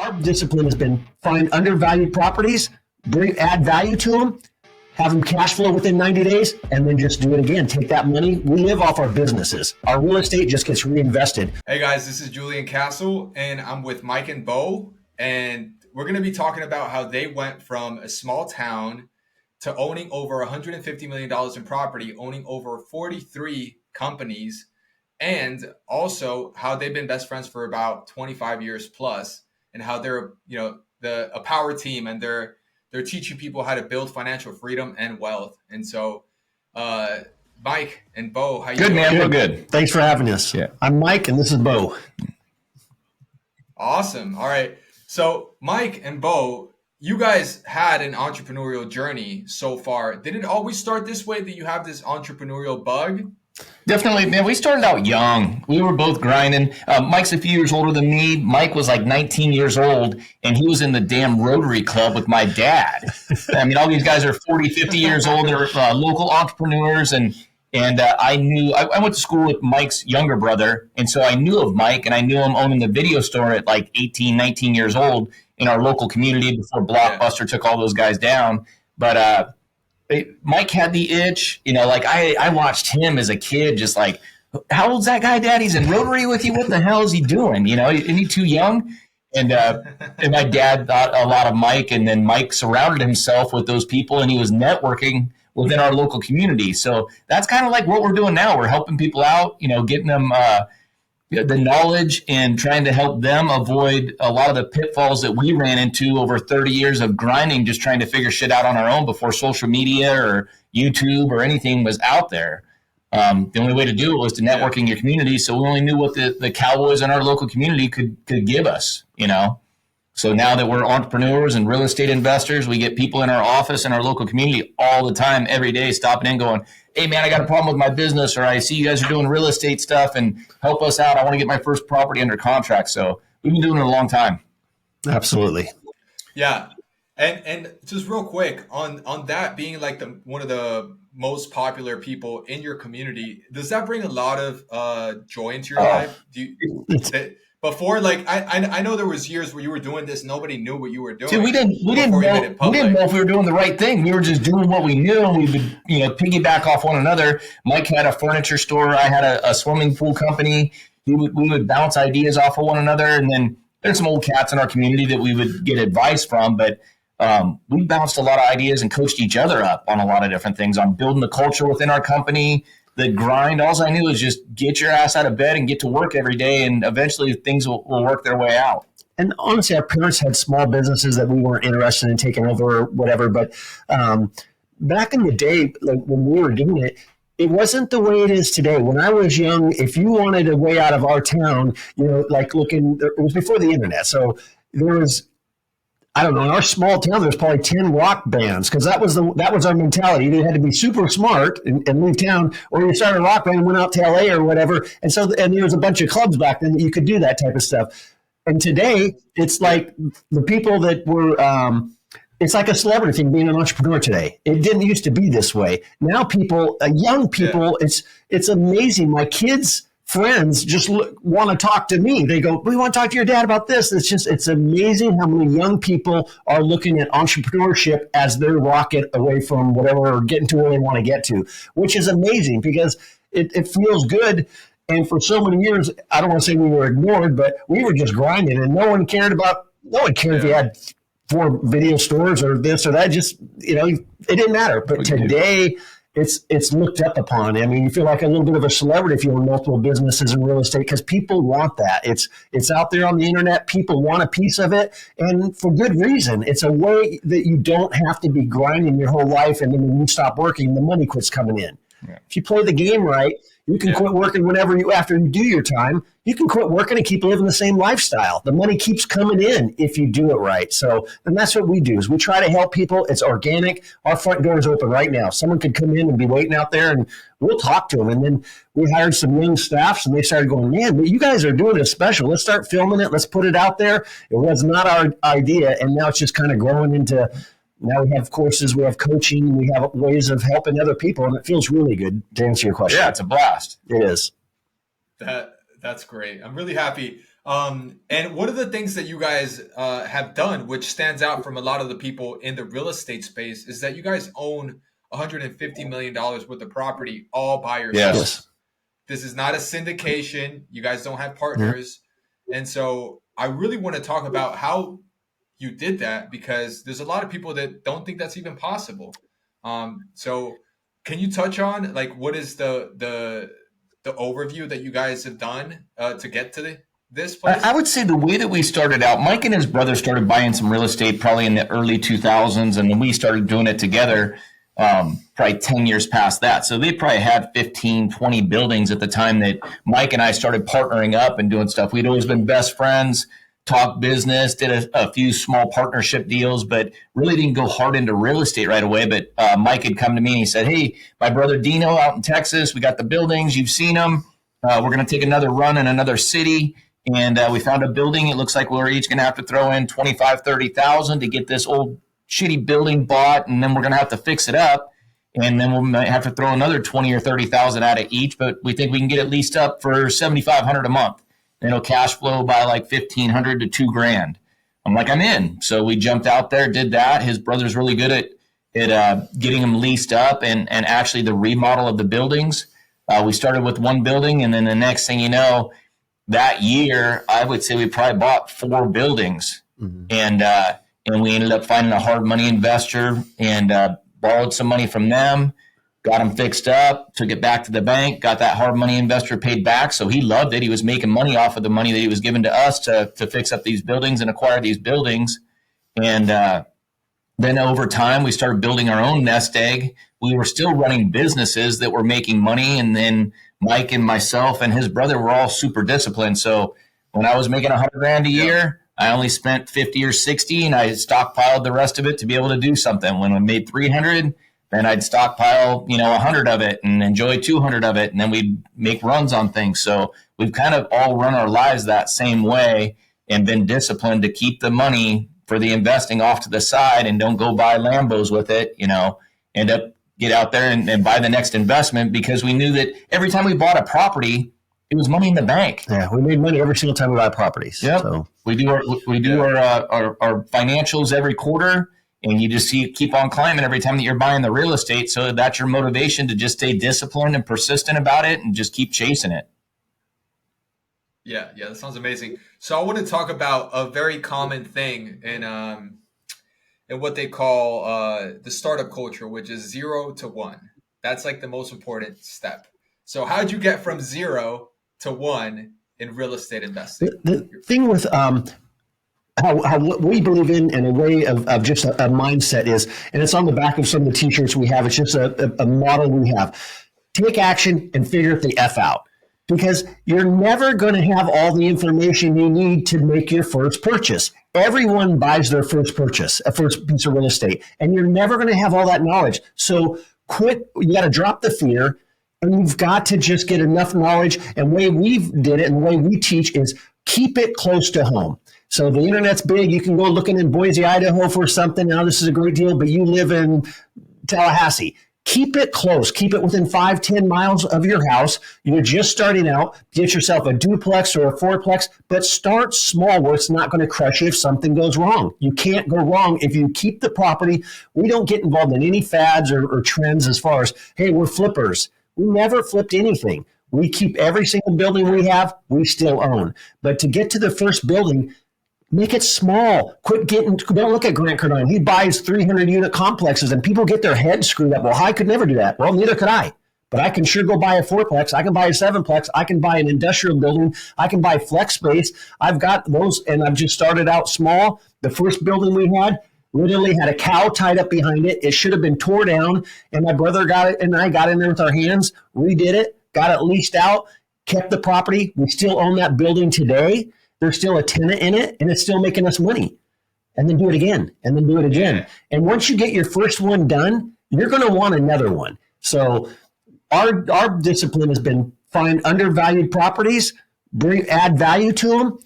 Our discipline has been find undervalued properties, add value to them, have them cash flow within 90 days, and then just do it again. Take that money. We live off our businesses. Our real estate just gets reinvested. Hey guys, this is Julian Castle, and I'm with Mike and Bo, and we're going to be talking about how they went from a small town to owning over $150 million in property, owning over 43 companies, and also how they've been best friends for about 25 years plus, and how they're, a power team, and they're teaching people how to build financial freedom and wealth. And so, Mike and Bo, how you doing? Good, man. We're good. Thanks for having us. Yeah. I'm Mike, and this is Bo. Awesome. All right. So, Mike and Bo, you guys had an entrepreneurial journey so far. Did it always start this way, that you have this entrepreneurial bug? Definitely, man. We started out young. We were both grinding. Mike's a few years older than me. Mike was like 19 years old, and he was in the damn Rotary Club with my dad. I mean, all these guys are 40, 50 years old. They're local entrepreneurs, and I knew I went to school with Mike's younger brother, and so I knew of Mike, and I knew him owning the video store at like 18, 19 years old in our local community before Blockbuster took all those guys down. But Mike had the itch, I watched him as a kid, just like, how old's that guy, Dad? He's in Rotary with you. What the hell is he doing? Isn't he too young? And my dad thought a lot of Mike, and then Mike surrounded himself with those people, and he was networking within our local community. So that's kind of like what we're doing now. We're helping people out, getting them the knowledge and trying to help them avoid a lot of the pitfalls that we ran into over 30 years of grinding, just trying to figure shit out on our own before social media or YouTube or anything was out there. The only way to do it was to network in your community. So we only knew what the cowboys in our local community could give us, So now that we're entrepreneurs and real estate investors, we get people in our office in our local community all the time, every day, stopping in going, hey, man, I got a problem with my business, or I see you guys are doing real estate stuff and help us out. I want to get my first property under contract. So we've been doing it a long time. Absolutely. Yeah. And just real quick on that being like one of the most popular people in your community, does that bring a lot of joy into your life? Before, I know there was years where you were doing this, nobody knew what you were doing. Dude, we didn't know if we were doing the right thing. We were just doing what we knew, and we would, piggyback off one another. Mike had a furniture store. I had a swimming pool company. We would bounce ideas off of one another, and then there's some old cats in our community that we would get advice from, but we bounced a lot of ideas and coached each other up on a lot of different things, on building the culture within our company. The grind, all I knew was just get your ass out of bed and get to work every day, and eventually things will work their way out. And honestly, our parents had small businesses that we weren't interested in taking over or whatever. But back in the day, like when we were doing it, it wasn't the way it is today. When I was young, if you wanted a way out of our town, it was before the internet. So there was, I don't know, in our small town, there's probably 10 rock bands, because that was our mentality. You had to be super smart and leave town, or you started a rock band and went out to LA or whatever. And there was a bunch of clubs back then that you could do that type of stuff. And today, it's like the people that were, it's like a celebrity thing being an entrepreneur today. It didn't used to be this way. Now young people, it's amazing. My kids' friends just want to talk to me. They go, we want to talk to your dad about this. It's amazing how many young people are looking at entrepreneurship as their rocket away from whatever, or getting to where they want to get to, which is amazing because it feels good. And for so many years, I don't want to say we were ignored, but we were just grinding, and no one cared if you had 4 video stores or this or that. Just, it didn't matter. But today, it's looked up upon. I mean, you feel like a little bit of a celebrity if you own multiple businesses in real estate, because people want that. It's out there on the internet. People want a piece of it, and for good reason. It's a way that you don't have to be grinding your whole life, and then when you stop working, the money quits coming in. Yeah. If you play the game right, you can quit working after you do your time. You can quit working and keep living the same lifestyle. The money keeps coming in if you do it right. So, and that's what we do, is we try to help people. It's organic. Our front door is open right now. Someone could come in and be waiting out there, and we'll talk to them. And then we hired some young staffs, and they started going, man, you guys are doing it special. Let's start filming it. Let's put it out there. It was not our idea, and now it's just kind of growing into. Now we have courses, we have coaching, we have ways of helping other people, and it feels really good, to answer your question. Yeah, it's a blast. It is. That's great. I'm really happy. And one of the things that you guys have done, which stands out from a lot of the people in the real estate space, is that you guys own $150 million worth of property all by yourself. Yes. This is not a syndication. You guys don't have partners. And so I really want to talk about how you did that, because there's a lot of people that don't think that's even possible. So can you touch on like what is the overview that you guys have done to get to this place? I would say the way that we started out, Mike and his brother started buying some real estate probably in the early 2000s, and then we started doing it together probably 10 years past that. So they probably had 15, 20 buildings at the time that Mike and I started partnering up and doing stuff. We'd always been best friends, talked business, did a few small partnership deals, but really didn't go hard into real estate right away. But Mike had come to me and he said, hey, my brother Dino out in Texas, we got the buildings, you've seen them. We're going to take another run in another city. And we found a building. It looks like we're each going to have to throw in $25,000, $30,000 to get this old shitty building bought. And then we're going to have to fix it up. And then we might have to throw another $20,000 or $30,000 out of each. But we think we can get it leased up for $7,500 a month. And it'll cash flow by like $1,500 to $2,000. I'm like, I'm in. So we jumped out there, did that. His brother's really good at getting them leased up and actually the remodel of the buildings. We started with one building, and then the next thing you know, that year, I would say we probably bought 4 buildings, and we ended up finding a hard money investor and borrowed some money from them, got them fixed up, took it back to the bank, got that hard money investor paid back. So he loved it. He was making money off of the money that he was giving to us to fix up these buildings and acquire these buildings. And then over time, we started building our own nest egg. We were still running businesses that were making money, and then Mike and myself and his brother were all super disciplined. So when I was making $100,000 a year, I only spent 50 or 60, and I stockpiled the rest of it to be able to do something. When I made 300, then I'd stockpile, 100 of it and enjoy 200 of it. And then we'd make runs on things. So we've kind of all run our lives that same way and been disciplined to keep the money for the investing off to the side and don't go buy Lambos with it, end up get out there and buy the next investment, because we knew that every time we bought a property, it was money in the bank. Yeah, we made money every single time we buy properties. Yep. So We do our financials every quarter, and you just keep on climbing every time that you're buying the real estate. So that's your motivation to just stay disciplined and persistent about it and just keep chasing it. Yeah, that sounds amazing. So I want to talk about a very common thing in what they call the startup culture, which is 0 to 1. That's like the most important step. So how did you get from 0 to 1 in real estate investing? the thing with how what we believe in and a way of just a mindset is, and it's on the back of some of the t-shirts we have, it's just a model we have. Take action and figure the F out. Because you're never going to have all the information you need to make your first purchase. Everyone buys their first purchase, a first piece of real estate, and you're never going to have all that knowledge. So quit. You got to drop the fear, and you've got to just get enough knowledge. And the way we've did it and the way we teach is keep it close to home. So the internet's big. You can go looking in Boise, Idaho for something. Now this is a great deal, but you live in Tallahassee. Keep it close. Keep it within 5-10 miles of your house. You're just starting out. Get yourself a duplex or a fourplex, but start small where it's not going to crush you if something goes wrong. You can't go wrong if you keep the property. We don't get involved in any fads or trends as far as, hey, we're flippers. We never flipped anything. We keep every single building we have, we still own. But to get to the first building, make it small. Don't look at Grant Cardone. He buys 300-unit complexes, and people get their heads screwed up. Well, I could never do that. Well, neither could I. But I can sure go buy a fourplex. I can buy a sevenplex. I can buy an industrial building. I can buy flex space. I've got those, and I've just started out small. The first building we had literally had a cow tied up behind it. It should have been tore down, and my brother got it, and I got in there with our hands, redid it, got it leased out, kept the property. We still own that building today. There's still a tenant in it, and it's still making us money. And then do it again, and then do it again. Yeah. And once you get your first one done, you're going to want another one. So our discipline has been find undervalued properties, add value to them,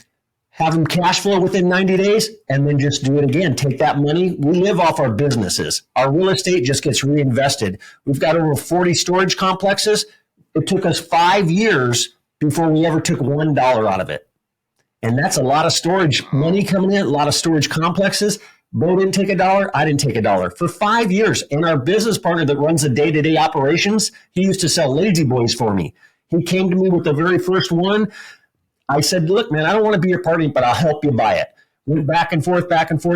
have them cash flow within 90 days, and then just do it again. Take that money. We live off our businesses. Our real estate just gets reinvested. We've got over 40 storage complexes. It took us 5 years before we ever took $1 out of it. And that's a lot of storage money coming in, a lot of storage complexes. Bo didn't take $1. I didn't take $1 for 5 years. And our business partner that runs the day-to-day operations, he used to sell Lazy Boys for me. He came to me with the very first one. I said, look, man, I don't want to be your partner, but I'll help you buy it. Went back and forth,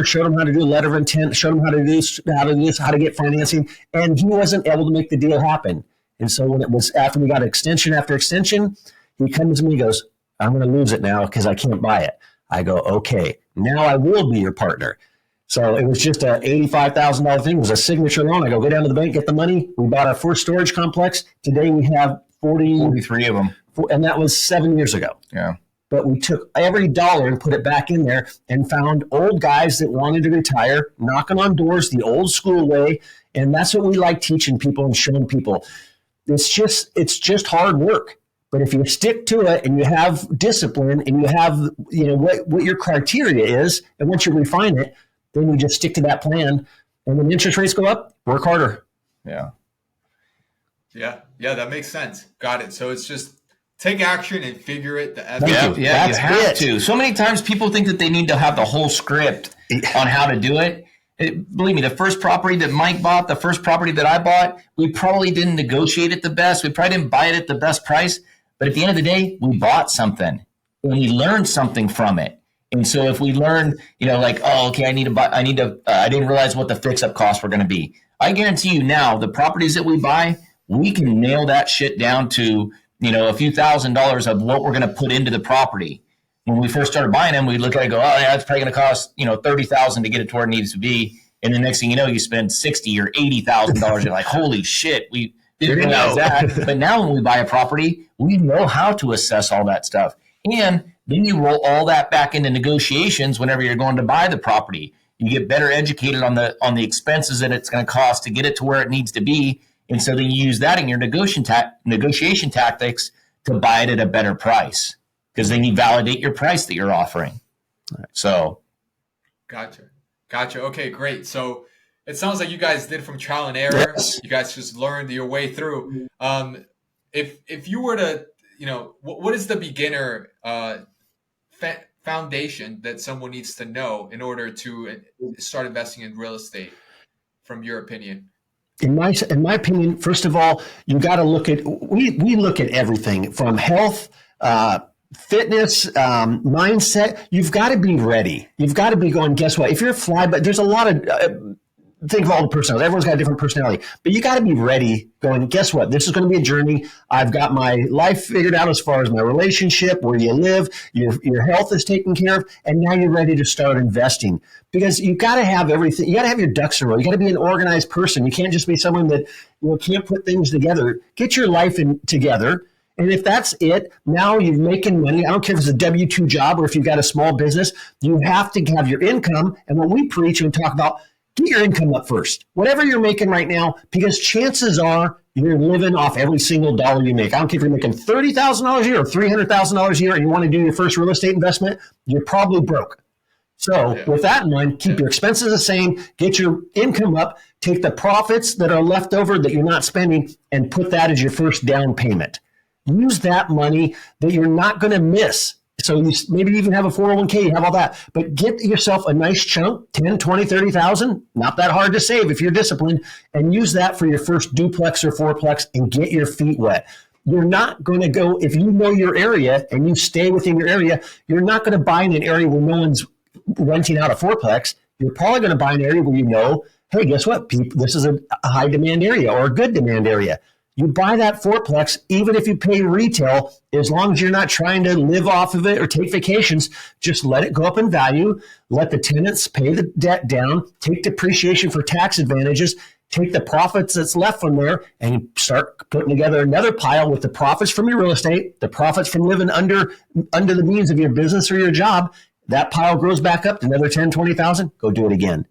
showed him how to do a letter of intent, showed him how to do this, how to get financing. And he wasn't able to make the deal happen. And so when it was after we got extension after extension, he comes to me and goes, I'm going to lose it now because I can't buy it. I go, okay, now I will be your partner. So it was just a $85,000 thing. It was a signature loan. I go down to the bank, get the money. We bought our first storage complex. Today we have 43 of them. And that was 7 years ago. Yeah. But we took every dollar and put it back in there and found old guys that wanted to retire, knocking on doors the old school way. And that's what we like teaching people and showing people. It's just hard work. But if you stick to it and you have discipline and you have, what your criteria is, and once you refine it, then you just stick to that plan. And when interest rates go up, work harder. Yeah. Yeah, that makes sense. Got it. So it's just take action and figure it. You have to. So many times people think that they need to have the whole script on how to do it. Believe me, the first property that Mike bought, the first property that I bought, we probably didn't negotiate it the best. We probably didn't buy it at the best price. But at the end of the day, we bought something and we learned something from it. And so if we learn, I didn't realize what the fix-up costs were going to be. I guarantee you now, the properties that we buy, we can nail that shit down to, a few $1,000s of what we're going to put into the property. When we first started buying them, we look at it and go, oh yeah, it's probably going to cost, $30,000 to get it to where it needs to be. And the next thing you know, you spend $60,000 or $80,000. You're like, holy shit, we didn't realize that. But now when we buy a property, we know how to assess all that stuff. And then you roll all that back into negotiations whenever you're going to buy the property. You get better educated on the expenses that it's going to cost to get it to where it needs to be. And so then you use that in your negotiation tactics to buy it at a better price, because then you validate your price that you're offering. So. Gotcha. Okay, great. So it sounds like you guys did from trial and error. Yes. You guys just learned your way through. If you were to, what is the beginner foundation that someone needs to know in order to start investing in real estate, from your opinion? In my opinion, first of all, you got to look at, we look at everything from health, fitness, mindset. You've got to be ready. You've got to be going, guess what? If you're a fly, but there's a lot of, think of all the personalities. Everyone's got a different personality, but you got to be ready going, guess what? This is going to be a journey. I've got my life figured out as far as my relationship, where you live, your health is taken care of. And now you're ready to start investing, because you got to have everything. You got to have your ducks in a row. You got to be an organized person. You can't just be someone that can't put things together. Get your life together. And if that's it, now you're making money. I don't care if it's a W-2 job or if you've got a small business, you have to have your income. And when we preach and talk about, get your income up first, whatever you're making right now, because chances are you're living off every single dollar you make. I don't care if you're making $30,000 a year or $300,000 a year and you want to do your first real estate investment, you're probably broke. So with that in mind, keep your expenses the same, get your income up, take the profits that are left over that you're not spending and put that as your first down payment. Use that money that you're not going to miss. So you maybe even have a 401k, you have all that, but get yourself a nice chunk, 10, 20, 30,000, not that hard to save if you're disciplined, and use that for your first duplex or fourplex and get your feet wet. You're not going to go, if you know your area and you stay within your area, you're not going to buy in an area where no one's renting out a fourplex. You're probably going to buy an area where you know, hey, guess what? This is a high demand area or a good demand area. You buy that fourplex, even if you pay retail, as long as you're not trying to live off of it or take vacations, just let it go up in value. Let the tenants pay the debt down, take depreciation for tax advantages, take the profits that's left from there, and start putting together another pile with the profits from your real estate, the profits from living under the means of your business or your job. That pile grows back up to another 10, 20,000. Go do it again.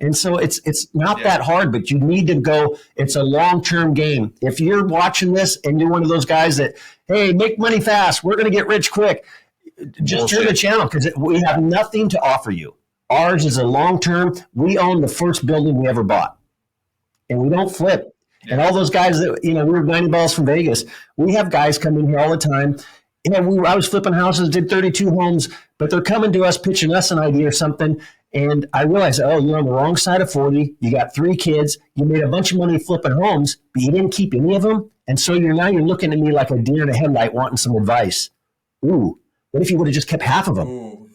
And so it's not that hard, but you need to go. It's a long-term game. If you're watching this and you're one of those guys that, hey, make money fast, we're going to get rich quick, just turn the channel, because we have nothing to offer you. Ours is a long-term. We own the first building we ever bought, and we don't flip. And all those guys that, we were 90 balls from Vegas. We have guys come in here all the time. Yeah, I was flipping houses, did 32 homes, but they're coming to us, pitching us an idea or something. And I realized, oh, you're on the wrong side of 40. You got 3 kids. You made a bunch of money flipping homes, but you didn't keep any of them. And so you're looking at me like a deer in a headlight wanting some advice. Ooh, what if you would have just kept half of them? Ooh.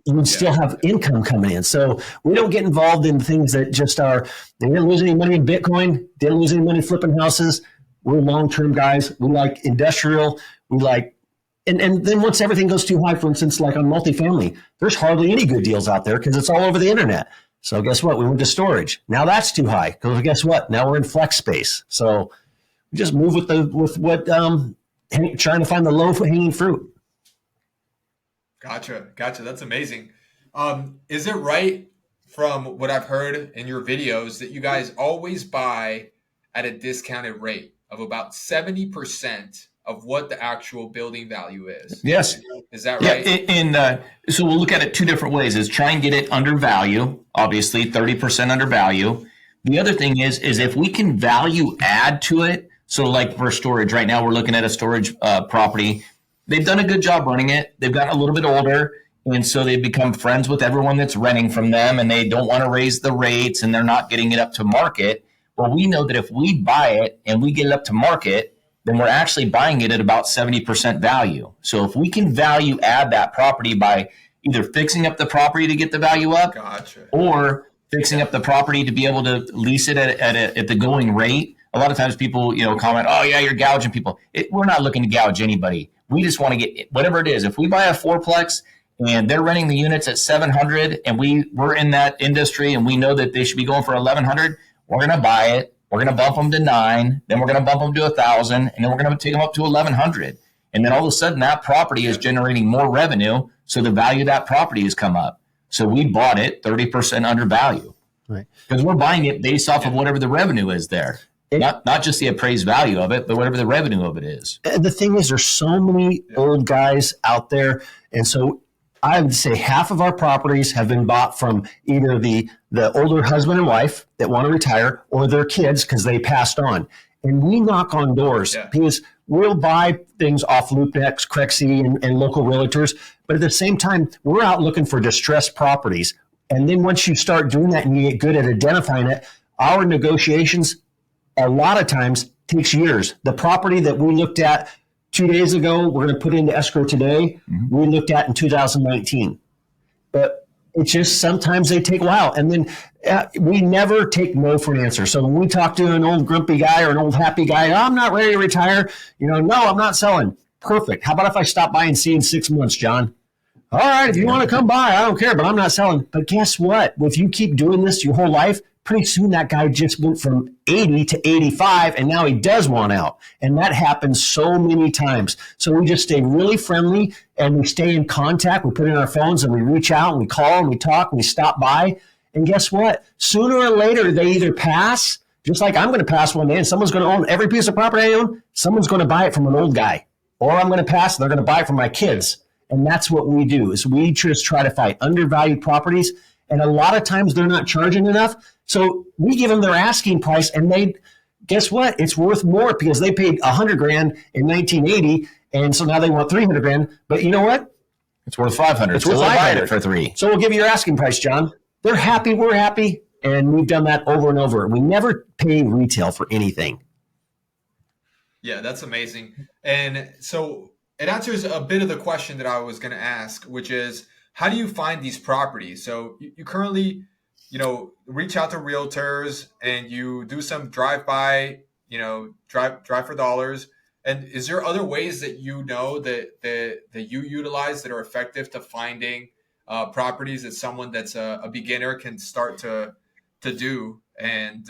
You would still have income coming in. So we don't get involved in things that just are, they didn't lose any money in Bitcoin, didn't lose any money flipping houses. We're long-term guys. We like industrial. We like, and then once everything goes too high, for instance, like on multifamily, there's hardly any good deals out there because it's all over the internet. So guess what? We went to storage. Now that's too high because guess what? Now we're in flex space. So we just move with what trying to find the low hanging fruit. Gotcha. That's amazing. Is it right from what I've heard in your videos that you guys always buy at a discounted rate of about 70% of what the actual building value is? Yes. Is that right? Yeah. So we'll look at it 2 different ways: is try and get it under value, obviously 30% under value. The other thing is if we can value add to it. So like for storage, right now we're looking at a storage property. They've done a good job running it. They've gotten a little bit older. And so they've become friends with everyone that's renting from them, and they don't want to raise the rates, and they're not getting it up to market. Well, we know that if we buy it and we get it up to market, then we're actually buying it at about 70% value. So if we can value add that property by either fixing up the property to get the value up, Gotcha. or fixing up the property to be able to lease it at the going rate. A lot of times people, comment, oh yeah, you're gouging people. We're not looking to gouge anybody. We just want to get whatever it is. If we buy a 4-plex and they're renting the units at $700 and we're in that industry and we know that they should be going for $1,100, we're going to buy it. We're going to bump them to $900, then we're going to bump them to $1,000, and then we're going to take them up to $1,100. And then all of a sudden that property is generating more revenue. So the value of that property has come up. So we bought it 30% under value. Right. Because we're buying it based off of whatever the revenue is there. Not just the appraised value of it, but whatever the revenue of it is. The thing is, there's so many old guys out there. And so I would say half of our properties have been bought from either the older husband and wife that want to retire or their kids because they passed on. And we knock on doors because we'll buy things off LoopNext, Crexy, and local realtors. But at the same time, we're out looking for distressed properties. And then once you start doing that and you get good at identifying it, our negotiations a lot of times takes years. The property that we looked at 2 days ago, we're going to put into escrow today, we looked at in 2019. But it's just sometimes they take a while. And then we never take no for an answer. So when we talk to an old grumpy guy or an old happy guy, oh, I'm not ready to retire. No, I'm not selling. Perfect. How about if I stop by and see you in 6 months, John? All right, if you want to come by, I don't care, but I'm not selling. But guess what? If you keep doing this your whole life, pretty soon that guy just went from 80 to 85, and now he does want out. And that happens so many times. So we just stay really friendly, and we stay in contact. We put in our phones, and we reach out, and we call, and we talk, and we stop by. And guess what? Sooner or later, they either pass, just like I'm going to pass one day, and someone's going to own every piece of property I own. Someone's going to buy it from an old guy. Or I'm going to pass, and they're going to buy it from my kids. And that's what we do, is we just try to find undervalued properties. And a lot of times they're not charging enough. So we give them their asking price, and they, guess what? It's worth more because they paid $100,000 in 1980. And so now they want $300,000. But you know what? It's worth $500,000. It's worth $500,000 it for $300,000. So we'll give you your asking price, John. They're happy. We're happy. And we've done that over and over. We never pay retail for anything. Yeah, that's amazing. And so it answers a bit of the question that I was going to ask, which is, how do you find these properties? So you currently, reach out to realtors and you do some drive-by, drive for dollars. And is there other ways that that you utilize that are effective to finding properties that someone that's a beginner can start to do and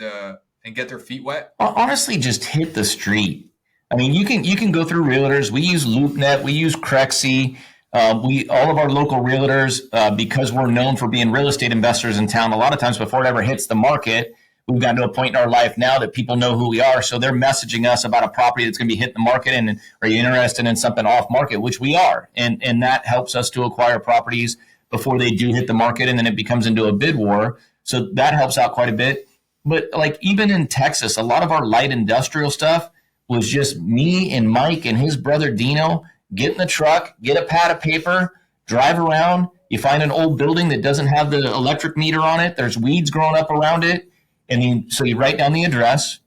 get their feet wet? Honestly, just hit the street. I mean, you can go through realtors. We use LoopNet. We use Crexy. All of our local realtors, because we're known for being real estate investors in town, a lot of times before it ever hits the market, we've gotten to a point in our life now that people know who we are. So they're messaging us about a property that's going to be hitting the market, and are you interested in something off market, which we are. And that helps us to acquire properties before they do hit the market, and then it becomes into a bid war. So that helps out quite a bit. But like even in Texas, a lot of our light industrial stuff was just me and Mike and his brother Dino get in the truck, get a pad of paper, drive around. You find an old building that doesn't have the electric meter on it. There's weeds growing up around it. And so you write down the address.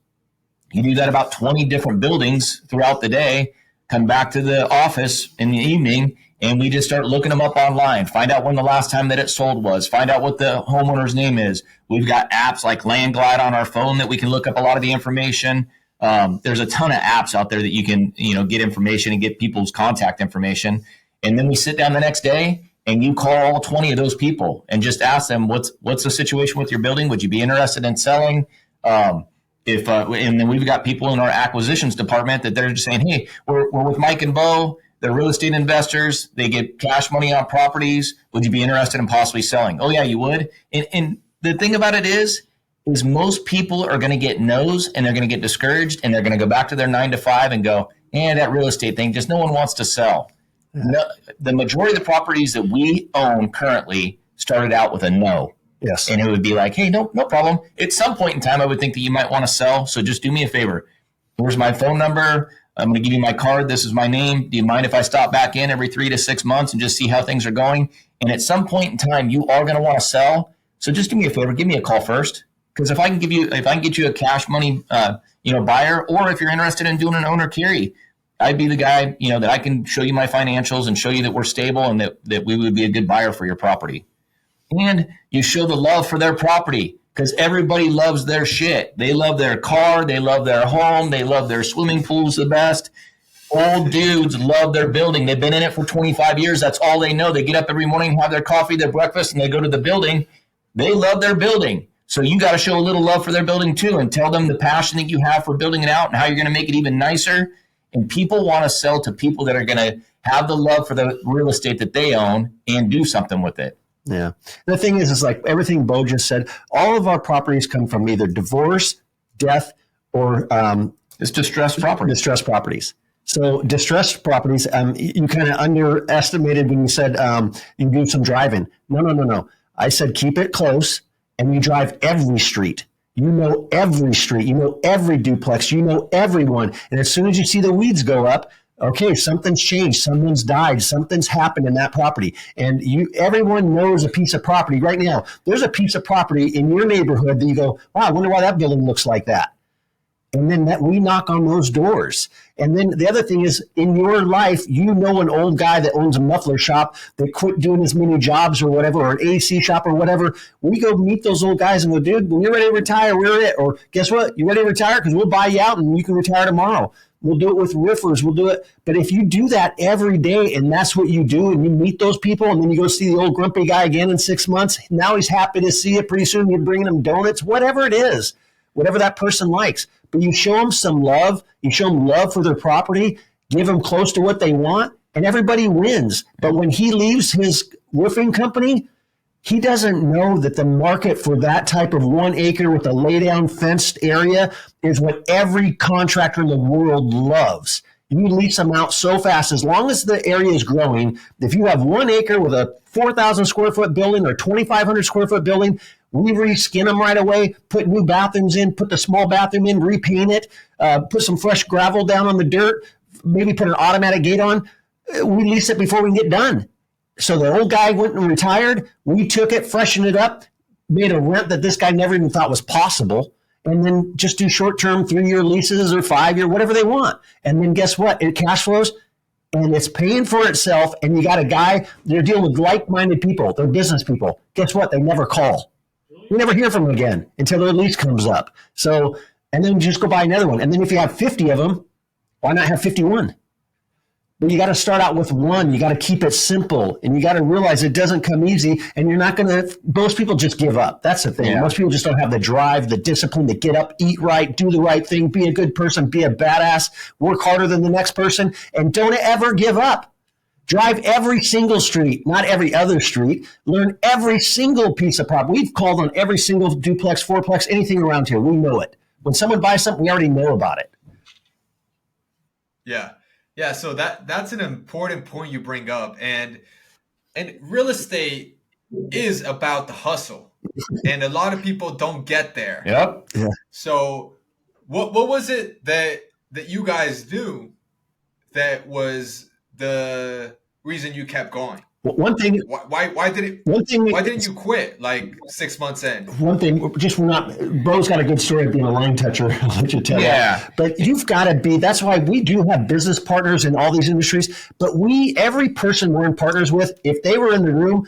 You do that about 20 different buildings throughout the day, come back to the office in the evening, and we just start looking them up online, find out when the last time that it sold was, find out what the homeowner's name is. We've got apps like Landglide on our phone that we can look up a lot of the information. There's a ton of apps out there that you can, get information and get people's contact information. And then we sit down the next day and you call all 20 of those people and just ask them, what's the situation with your building? Would you be interested in selling? And then we've got people in our acquisitions department that they're just saying, hey, we're with Mike and Bo. They're real estate investors. They get cash money on properties. Would you be interested in possibly selling? Oh, yeah, you would. And the thing about it is most people are going to get no's and they're going to get discouraged and they're going to go back to their 9 to 5 and go, that real estate thing, just no one wants to sell. Yeah. No, the majority of the properties that we own currently started out with a no. Yes. And it would be like, hey, no problem. At some point in time, I would think that you might want to sell. So just do me a favor. Here's my phone number. I'm going to give you my card. This is my name. Do you mind if I stop back in every 3 to 6 months and just see how things are going? And at some point in time, you are going to want to sell. So just do me a favor. Give me a call first. Because if I can get you a cash money, buyer, or if you're interested in doing an owner carry, I'd be the guy, that I can show you my financials and show you that we're stable and that we would be a good buyer for your property. And you show the love for their property because everybody loves their shit. They love their car. They love their home. They love their swimming pools the best. Old dudes love their building. They've been in it for 25 years. That's all they know. They get up every morning, have their coffee, their breakfast, and they go to the building. They love their building. So you got to show a little love for their building too and tell them the passion that you have for building it out and how you're going to make it even nicer. And people want to sell to people that are going to have the love for the real estate that they own and do something with it. Yeah. The thing is like everything Bo just said, all of our properties come from either divorce, death, or it's distressed property. Distressed properties. So distressed properties, you kind of underestimated when you said you do some driving. No. I said keep it close, and you drive every street. You know every street. You know every duplex. You know everyone. And as soon as you see the weeds go up, okay, something's changed, someone's died, something's happened in that property. And everyone knows a piece of property right now. There's a piece of property in your neighborhood that you go, wow, I wonder why that building looks like that. And then we knock on those doors. And then the other thing is in your life, you know an old guy that owns a muffler shop that quit doing as many jobs or whatever, or an AC shop or whatever. We go meet those old guys and go, dude, when you're ready to retire, we're it. Or guess what? You ready to retire? Because we'll buy you out and you can retire tomorrow. We'll do it with roofers. We'll do it. But if you do that every day and that's what you do and you meet those people and then you go see the old grumpy guy again in 6 months, now he's happy to see you. Pretty soon you're bringing him donuts, whatever it is, whatever that person likes. But you show them some love. You show them love for their property, give them close to what they want, and everybody wins. But when he leaves his roofing company, he doesn't know that the market for that type of 1 acre with a lay-down fenced area is what every contractor in the world loves. You lease them out so fast. As long as the area is growing, if you have 1 acre with a 4,000 square foot building or 2,500 square foot building, we reskin them right away, put new bathrooms in, put the small bathroom in, repaint it, put some fresh gravel down on the dirt, maybe put an automatic gate on. We lease it before we get done. So the old guy went and retired. We took it, freshened it up, made a rent that this guy never even thought was possible, and then just do short-term 3-year leases or 5-year, whatever they want. And then guess what? It cash flows, and it's paying for itself, and you got a guy, they're dealing with like-minded people. They're business people. Guess what? They never call. You never hear from them again until their lease comes up. So, and then just go buy another one. And then if you have 50 of them, why not have 51? But you got to start out with one. You got to keep it simple, and you got to realize it doesn't come easy. And you're not going to. Most people just give up. That's the thing. Yeah. Most people just don't have the drive, the discipline to get up, eat right, do the right thing, be a good person, be a badass, work harder than the next person, and don't ever give up. Drive every single street, not every other street. Learn every single piece of property. We've called on every single duplex, fourplex, anything around here. We know it. When someone buys something, we already know about it. Yeah. Yeah, so that's an important point you bring up, and real estate is about the hustle, and a lot of people don't get there. Yep. Yeah. So, what was it that you guys do that was the reason you kept going? One thing. Why didn't you quit like 6 months in? One thing, just we're not. Bo's got a good story of being a line toucher. I'll let you tell that. But you've got to be. That's why we do have business partners in all these industries. But every person we're in partners with, if they were in the room,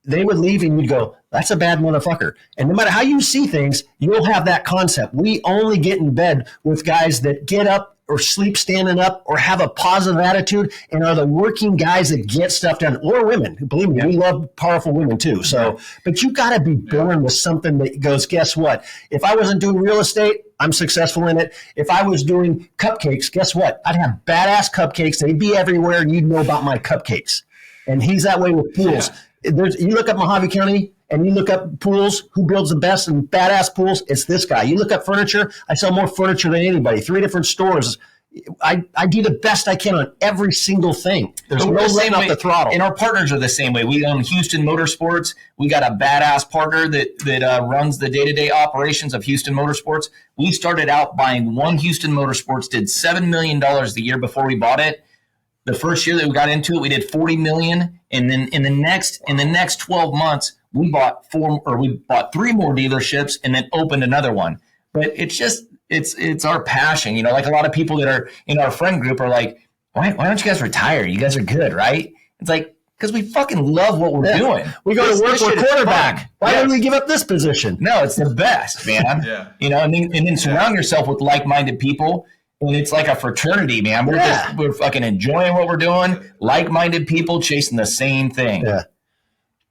they would leave and you'd go, that's a bad motherfucker. And no matter how you see things, you'll have that concept. We only get in bed with guys that get up or sleep standing up or have a positive attitude and are the working guys that get stuff done, or women. Believe me, we love powerful women too. So, but you got to be born with something that goes, guess what? If I wasn't doing real estate, I'm successful in it. If I was doing cupcakes, guess what? I'd have badass cupcakes. They'd be everywhere and you'd know about my cupcakes. And he's that way with pools. You look up Mojave County and you look up pools, who builds the best and badass pools, it's this guy. You look up furniture, I sell more furniture than anybody. 3 different stores. I do the best I can on every single thing. There's no letting off the throttle. And our partners are the same way. We own Houston Motorsports. We got a badass partner that runs the day-to-day operations of Houston Motorsports. We started out buying one Houston Motorsports, did $7 million the year before we bought it. The first year that we got into it, we did $40 million. And then in the next 12 months, we bought 3 more dealerships and then opened another one. But it's our passion. You know, like a lot of people that are in our friend group are like, why don't you guys retire? You guys are good, right? It's like, because we fucking love what we're doing. We go to work for quarterback. Why didn't we give up this position? No, it's the best, man. You know, and then surround yourself with like-minded people. And it's like a fraternity, man. We're fucking enjoying what we're doing. Like-minded people chasing the same thing. Yeah.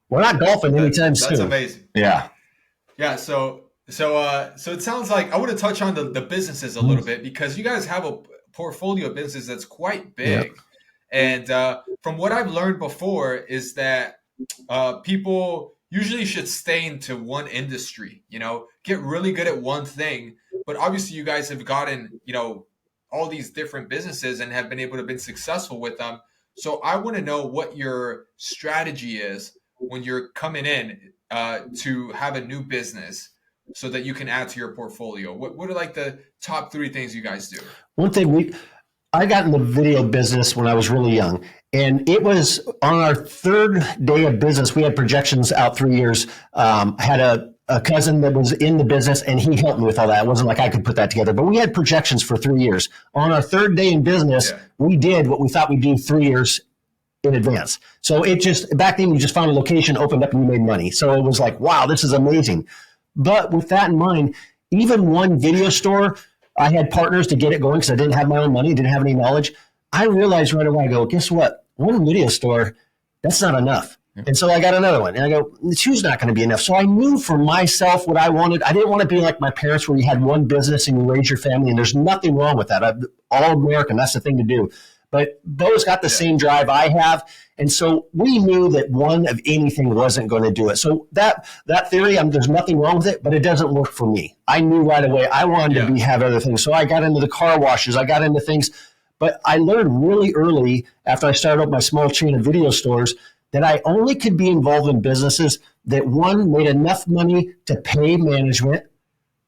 We're not golfing anytime soon. That's amazing. Yeah. Yeah. So it sounds like I want to touch on the businesses a little bit, because you guys have a portfolio of businesses that's quite big. And from what I've learned before is that people usually should stay into one industry, you know, get really good at one thing. But obviously you guys have gotten, you know, all these different businesses and have been able to be successful with them. So I want to know what your strategy is when you're coming in to have a new business so that you can add to your portfolio. What are like the top 3 things you guys do? One thing I got in the video business when I was really young, and it was on our 3rd day of business. We had projections out 3 years. Had a cousin that was in the business, and he helped me with all that. It wasn't like I could put that together, but we had projections for 3 years. On our 3rd day in business, we did what we thought we'd do 3 years in advance. So it just, back then you just found a location, opened up, and you made money. So it was like, wow, this is amazing. But with that in mind, even one video store, I had partners to get it going because I didn't have my own money, didn't have any knowledge. I realized right away, I go, guess what? One video store, that's not enough. And so I got another one. And I go, two's not going to be enough. So I knew for myself what I wanted. I didn't want to be like my parents where you had one business and you raise your family. And there's nothing wrong with that. I'm all American. That's the thing to do. But Bo's got the same drive I have. And so we knew that one of anything wasn't going to do it. So that theory, there's nothing wrong with it, but it doesn't work for me. I knew right away I wanted to have other things. So I got into the car washes. I got into things. But I learned really early after I started up my small chain of video stores that I only could be involved in businesses that, one, made enough money to pay management,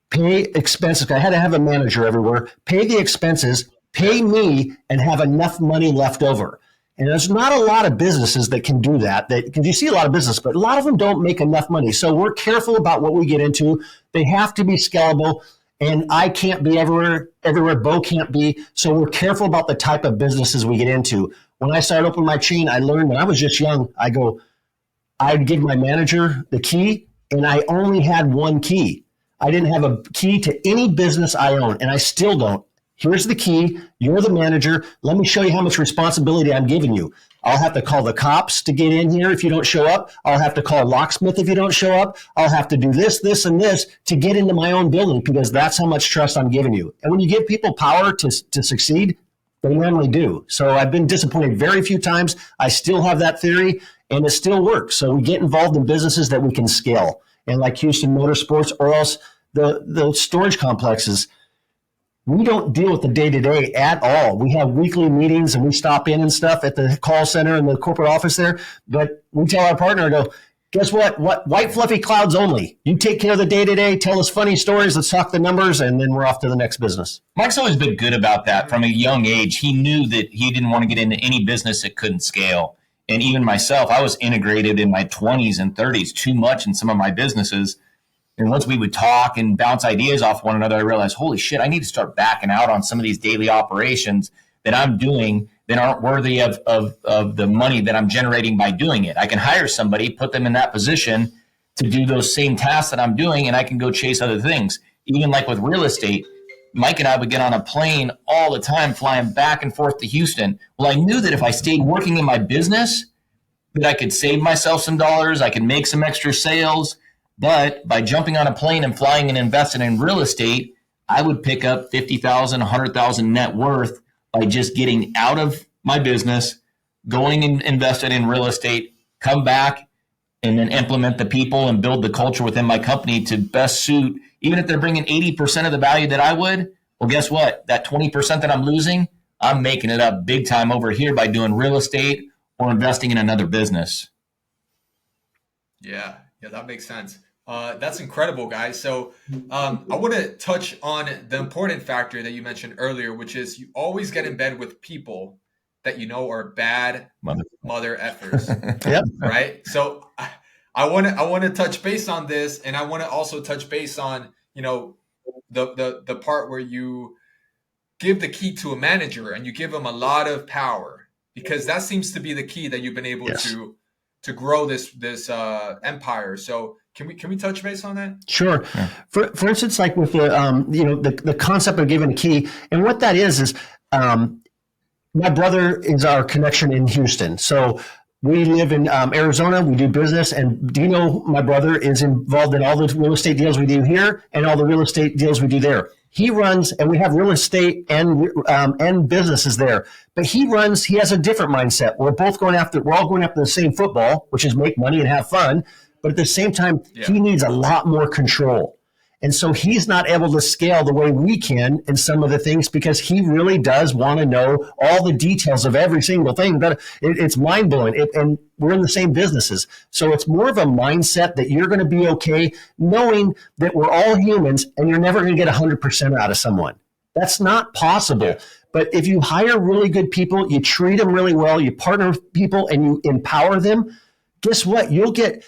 pay expenses. I had to have a manager everywhere, pay the expenses, pay me, and have enough money left over. And there's not a lot of businesses that can do that. Because you see a lot of business, but a lot of them don't make enough money. So we're careful about what we get into. They have to be scalable. And I can't be everywhere Bo can't be. So we're careful about the type of businesses we get into. When I started opening my chain, I learned when I was just young, I'd give my manager the key, and I only had one key. I didn't have a key to any business I own, and I still don't. Here's the key. You're the manager. Let me show you how much responsibility I'm giving you. I'll have to call the cops to get in here if you don't show up. I'll have to call a locksmith if you don't show up. I'll have to do this, this, and this to get into my own building, because that's how much trust I'm giving you. And when you give people power to succeed, they normally do. So I've been disappointed very few times. I still have that theory, and it still works. So we get involved in businesses that we can scale. And like Houston Motorsports, or else the storage complexes, we don't deal with the day-to-day at all. We have weekly meetings, and we stop in and stuff at the call center and the corporate office there. But we tell our partner, guess what? White fluffy clouds only. You take care of the day-to-day, tell us funny stories, let's talk the numbers, and then we're off to the next business. Mike's always been good about that. From a young age, he knew that he didn't want to get into any business that couldn't scale. And even myself, I was integrated in my 20s and 30s too much in some of my businesses. And once we would talk and bounce ideas off one another, I realized, holy shit, I need to start backing out on some of these daily operations that I'm doing that aren't worthy of the money that I'm generating by doing it. I can hire somebody, put them in that position to do those same tasks that I'm doing, and I can go chase other things. Even like with real estate, Mike and I would get on a plane all the time, flying back and forth to Houston. Well, I knew that if I stayed working in my business, that I could save myself some dollars, I could make some extra sales. But by jumping on a plane and flying and investing in real estate, I would pick up $50,000, $100,000 net worth by just getting out of my business, going and investing in real estate, come back, and then implement the people and build the culture within my company to best suit. Even if they're bringing 80% of the value that I would, well, guess what? That 20% that I'm losing, I'm making it up big time over here by doing real estate or investing in another business. Yeah, that makes sense. That's incredible, guys. So I want to touch on the important factor that you mentioned earlier, which is you always get in bed with people that you know are bad mother effers. Yep. Right. So I want to touch base on this, and I want to also touch base on, the part where you give the key to a manager and you give them a lot of power, because that seems to be the key that you've been able to grow this empire. So can we touch base on that? Sure. Yeah. For instance, like with the concept of giving a key, and what that is my brother is our connection in Houston. So we live in Arizona. We do business, and Dino, my brother, is involved in all the real estate deals we do here and all the real estate deals we do there. He runs, and we have real estate and businesses there. But he has a different mindset. We're all going after the same football, which is make money and have fun. But at the same time, he needs a lot more control. And so he's not able to scale the way we can in some of the things, because he really does want to know all the details of every single thing. But it's mind-blowing. And we're in the same businesses. So it's more of a mindset that you're going to be okay knowing that we're all humans and you're never going to get 100% out of someone. That's not possible. Yeah. But if you hire really good people, you treat them really well, you partner with people and you empower them, guess what? You'll get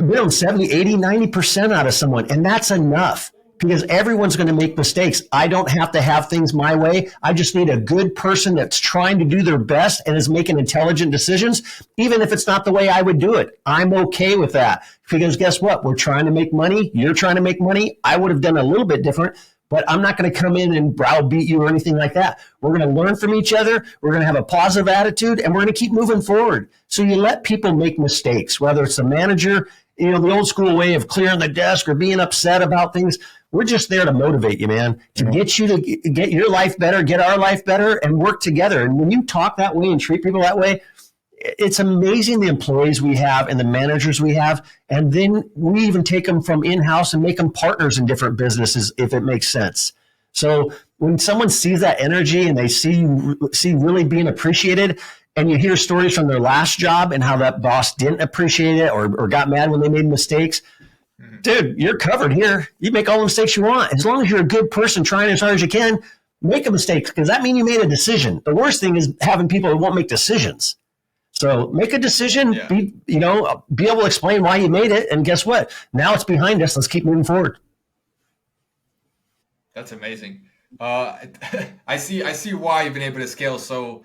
70, 80, 90% out of someone. And that's enough, because everyone's going to make mistakes. I don't have to have things my way. I just need a good person that's trying to do their best and is making intelligent decisions, even if it's not the way I would do it. I'm okay with that, because guess what? We're trying to make money. You're trying to make money. I would have done a little bit different, but I'm not going to come in and browbeat you or anything like that. We're going to learn from each other. We're going to have a positive attitude, and we're going to keep moving forward. So you let people make mistakes, whether it's a manager, the old school way of clearing the desk or being upset about things. We're just there to motivate you, man, to get you to get your life better, get our life better, and work together. And when you talk that way and treat people that way, it's amazing the employees we have and the managers we have. And then we even take them from in-house and make them partners in different businesses, if it makes sense. So when someone sees that energy and they see really being appreciated, and you hear stories from their last job and how that boss didn't appreciate it or got mad when they made mistakes, dude, you're covered here. You make all the mistakes you want. As long as you're a good person trying as hard as you can, make a mistake, because that means you made a decision. The worst thing is having people who won't make decisions. So make a decision, be able to explain why you made it. And guess what? Now it's behind us. Let's keep moving forward. That's amazing. I see why you've been able to scale so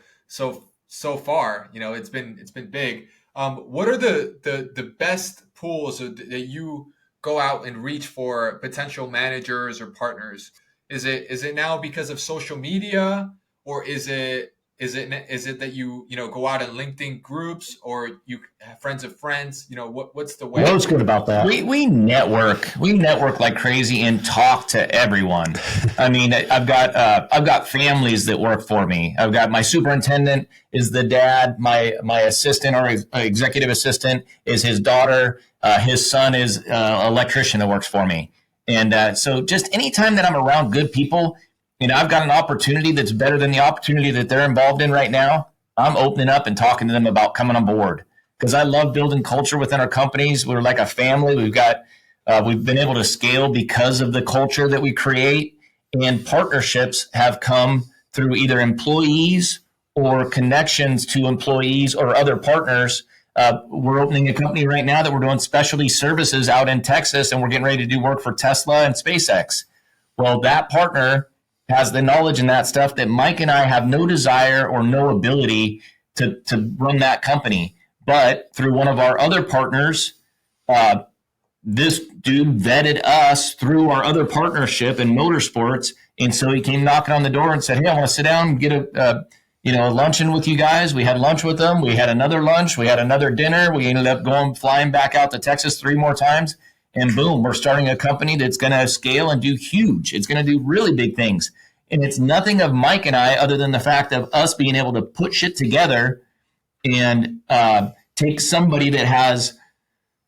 far. It's been big. What are the best pools that you go out and reach for potential managers or partners? Is it now because of social media, or is it that you go out in LinkedIn groups, or you have friends of friends? What's the way? What's good about that? We network like crazy and talk to everyone. I mean, I've got families that work for me. I've got my superintendent is the dad. My assistant or executive assistant is his daughter. His son is an electrician that works for me. And so just anytime that I'm around good people, I've got an opportunity that's better than the opportunity that they're involved in right now, I'm opening up and talking to them about coming on board. because I love building culture within our companies. We're like a family. We've been able to scale because of the culture that we create, and partnerships have come through either employees or connections to employees or other partners. We're opening a company right now that we're doing specialty services out in Texas, and we're getting ready to do work for Tesla and SpaceX. Well, that partner has the knowledge in that stuff that Mike and I have no desire or no ability to run that company. But through one of our other partners, this dude vetted us through our other partnership in motorsports. And so he came knocking on the door and said, hey, I want to sit down and get a luncheon with you guys. We had lunch with them. We had another lunch. We had another dinner. We ended up flying back out to Texas 3 more times. And boom, we're starting a company that's going to scale and do huge. It's going to do really big things. And it's nothing of Mike and I other than the fact of us being able to put shit together and take somebody that has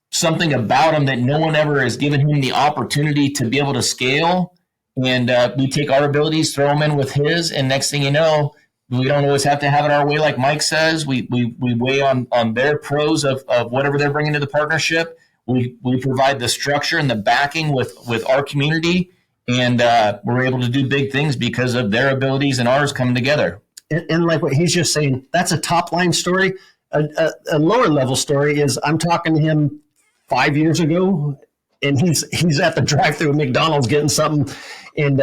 something about him that no one ever has given him the opportunity to be able to scale. And we take our abilities, throw them in with his. And next thing you know, we don't always have to have it our way, like Mike says. We weigh on their pros of whatever they're bringing to the partnership. We provide the structure and the backing with our community, and we're able to do big things because of their abilities and ours coming together. And like what he's just saying, that's a top line story. A lower level story is I'm talking to him 5 years ago, and he's at the drive-thru at McDonald's getting something, and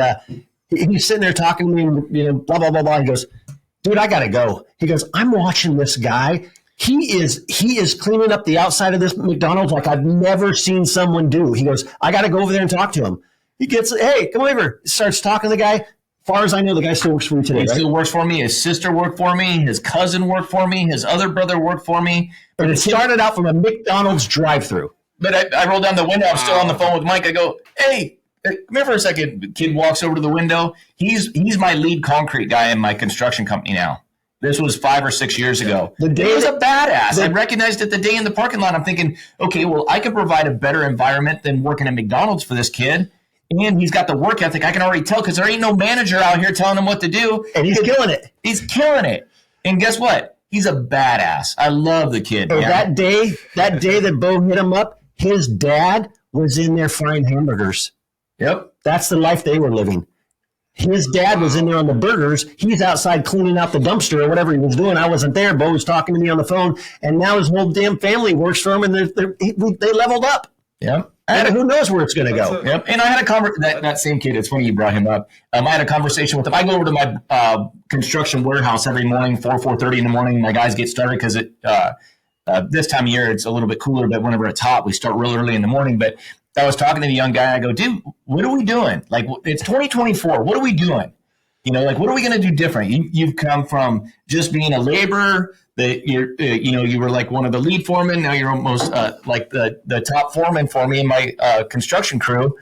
he's sitting there talking to me, blah blah blah blah. He goes, "Dude, I gotta go." He goes, "I'm watching this guy. He is cleaning up the outside of this McDonald's like I've never seen someone do." He goes, "I got to go over there and talk to him." He gets, "Hey, come over." Starts talking to the guy. Far as I know, the guy still works for me today. He right? still works for me. His sister worked for me. His cousin worked for me. His other brother worked for me. But it started out from a McDonald's drive-thru. But I rolled down the window. I'm still on the phone with Mike. I go, "Hey, come here for a second." The kid walks over to the window. He's my lead concrete guy in my construction company now. This was 5 or 6 years ago. He was a badass. I recognized it the day in the parking lot. I'm thinking, okay, well, I can provide a better environment than working at McDonald's for this kid. And he's got the work ethic. I can already tell because there ain't no manager out here telling him what to do. And he's killing it. He's killing it. And guess what? He's a badass. I love the kid. And that day that Bo hit him up, his dad was in there frying hamburgers. Yep. That's the life they were living. His dad was in there on the burgers. He's outside cleaning out the dumpster or whatever he was doing. I wasn't there. Bo was talking to me on the phone, and now his whole damn family works for him, and they leveled up. Yep. And who knows where it's going to go? Yep. And I had that same kid. It's funny you brought him up. I had a conversation with him. I go over to my construction warehouse every morning, 4:30 in the morning. My guys get started because this time of year it's a little bit cooler, but whenever it's hot, we start real early in the morning. But I was talking to the young guy. I go, "Dude, what are we doing? Like, it's 2024. What are we doing? What are we going to do different? You've come from just being a laborer. That you were like one of the lead foremen. Now you're almost like the top foreman for me and my construction crew.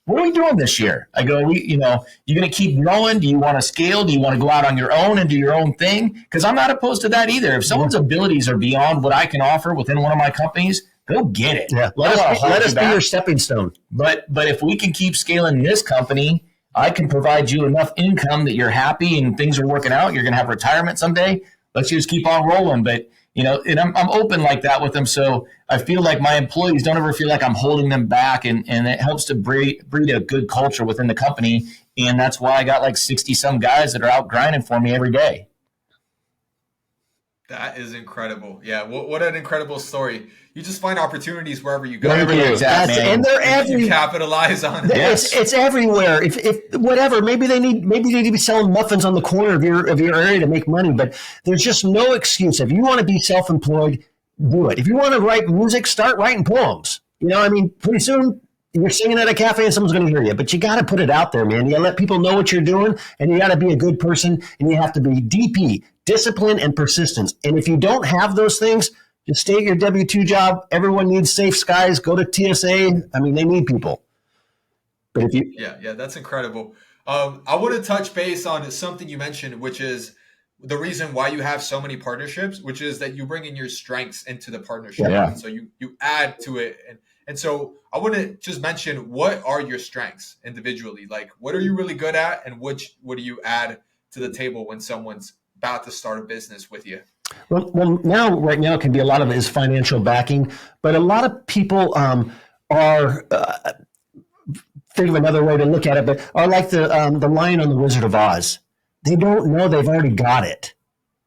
What are we doing this year?" I go, you're going to keep growing. Do you want to scale? Do you want to go out on your own and do your own thing? Because I'm not opposed to that either. If someone's abilities are beyond what I can offer within one of my companies, go get it. Yeah. Let us be your stepping stone. But if we can keep scaling this company, I can provide you enough income that you're happy and things are working out. You're going to have retirement someday. Let's just keep on rolling. But, and I'm open like that with them. So I feel like my employees don't ever feel like I'm holding them back. And it helps to breed a good culture within the company. And that's why I got like 60 some guys that are out grinding for me every day. That is incredible. Yeah. What an incredible story. You just find opportunities wherever you go. Wherever you go. And they're everywhere. You capitalize on it. It's everywhere. If whatever, maybe they need to be selling muffins on the corner of your area to make money, but there's just no excuse. If you want to be self-employed, do it. If you want to write music, start writing poems. Pretty soon you're singing at a cafe and someone's going to hear you, but you got to put it out there, man. You got to let people know what you're doing, and you got to be a good person, and you have to be DP, discipline and persistence. And if you don't have those things, just stay at your W-2 job. Everyone needs safe skies. Go to TSA. They need people. But if you yeah, that's incredible. I want to touch base on something you mentioned, which is the reason why you have so many partnerships, which is that you bring in your strengths into the partnership. Yeah. And so you add to it. And so I want to just mention, what are your strengths individually? Like, what are you really good at, and what do you add to the table when someone's about to start a business with you? Well, right now, it can be a lot of it is financial backing, but a lot of people are think of another way to look at it, but are like the Lion on the Wizard of Oz. They don't know they've already got it,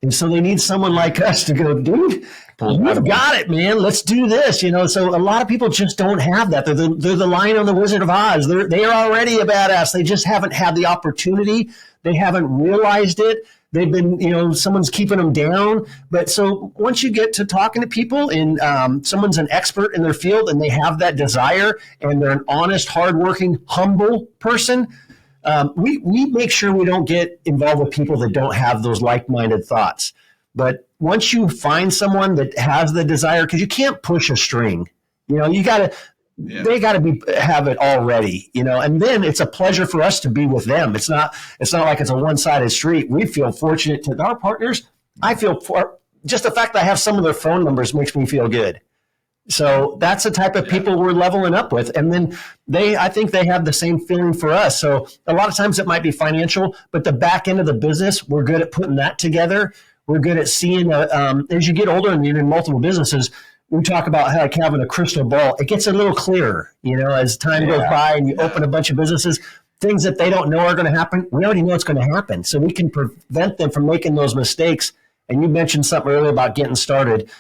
and so they need someone like us to go, dude, you've got it, man. Let's do this. So a lot of people just don't have that. They're the Lion on the Wizard of Oz. They are already a badass. They just haven't had the opportunity. They haven't realized it. They've been, someone's keeping them down. But so once you get to talking to people and someone's an expert in their field and they have that desire and they're an honest, hardworking, humble person, we make sure we don't get involved with people that don't have those like-minded thoughts. But once you find someone that has the desire, because you can't push a string, you got to. Yeah. They got to have it already, and then it's a pleasure for us to be with them. It's not like it's a one-sided street. We feel fortunate to our partners. I feel just the fact that I have some of their phone numbers makes me feel good. So that's the type of people we're leveling up with. And then I think they have the same feeling for us. So a lot of times it might be financial, but the back end of the business, we're good at putting that together. We're good at seeing, as you get older and you're in multiple businesses, we talk about like having a crystal ball. It gets a little clearer, as time goes by and you open a bunch of businesses, things that they don't know are going to happen. We already know it's going to happen. So we can prevent them from making those mistakes. And you mentioned something earlier about getting started.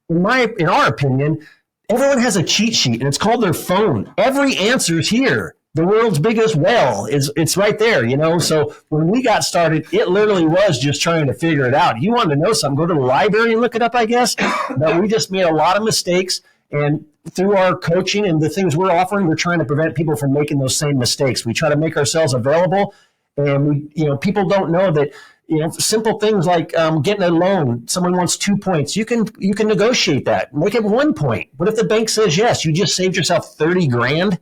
In our opinion, everyone has a cheat sheet and it's called their phone. Every answer is here. The world's biggest well it's right there, So when we got started, it literally was just trying to figure it out. You wanted to know something, go to the library and look it up, I guess. But we just made a lot of mistakes. And through our coaching and the things we're offering, we're trying to prevent people from making those same mistakes. We try to make ourselves available. And people don't know that, simple things like getting a loan. Someone wants 2 points. You can negotiate that. Make it 1 point. What if the bank says yes? You just saved yourself $30,000.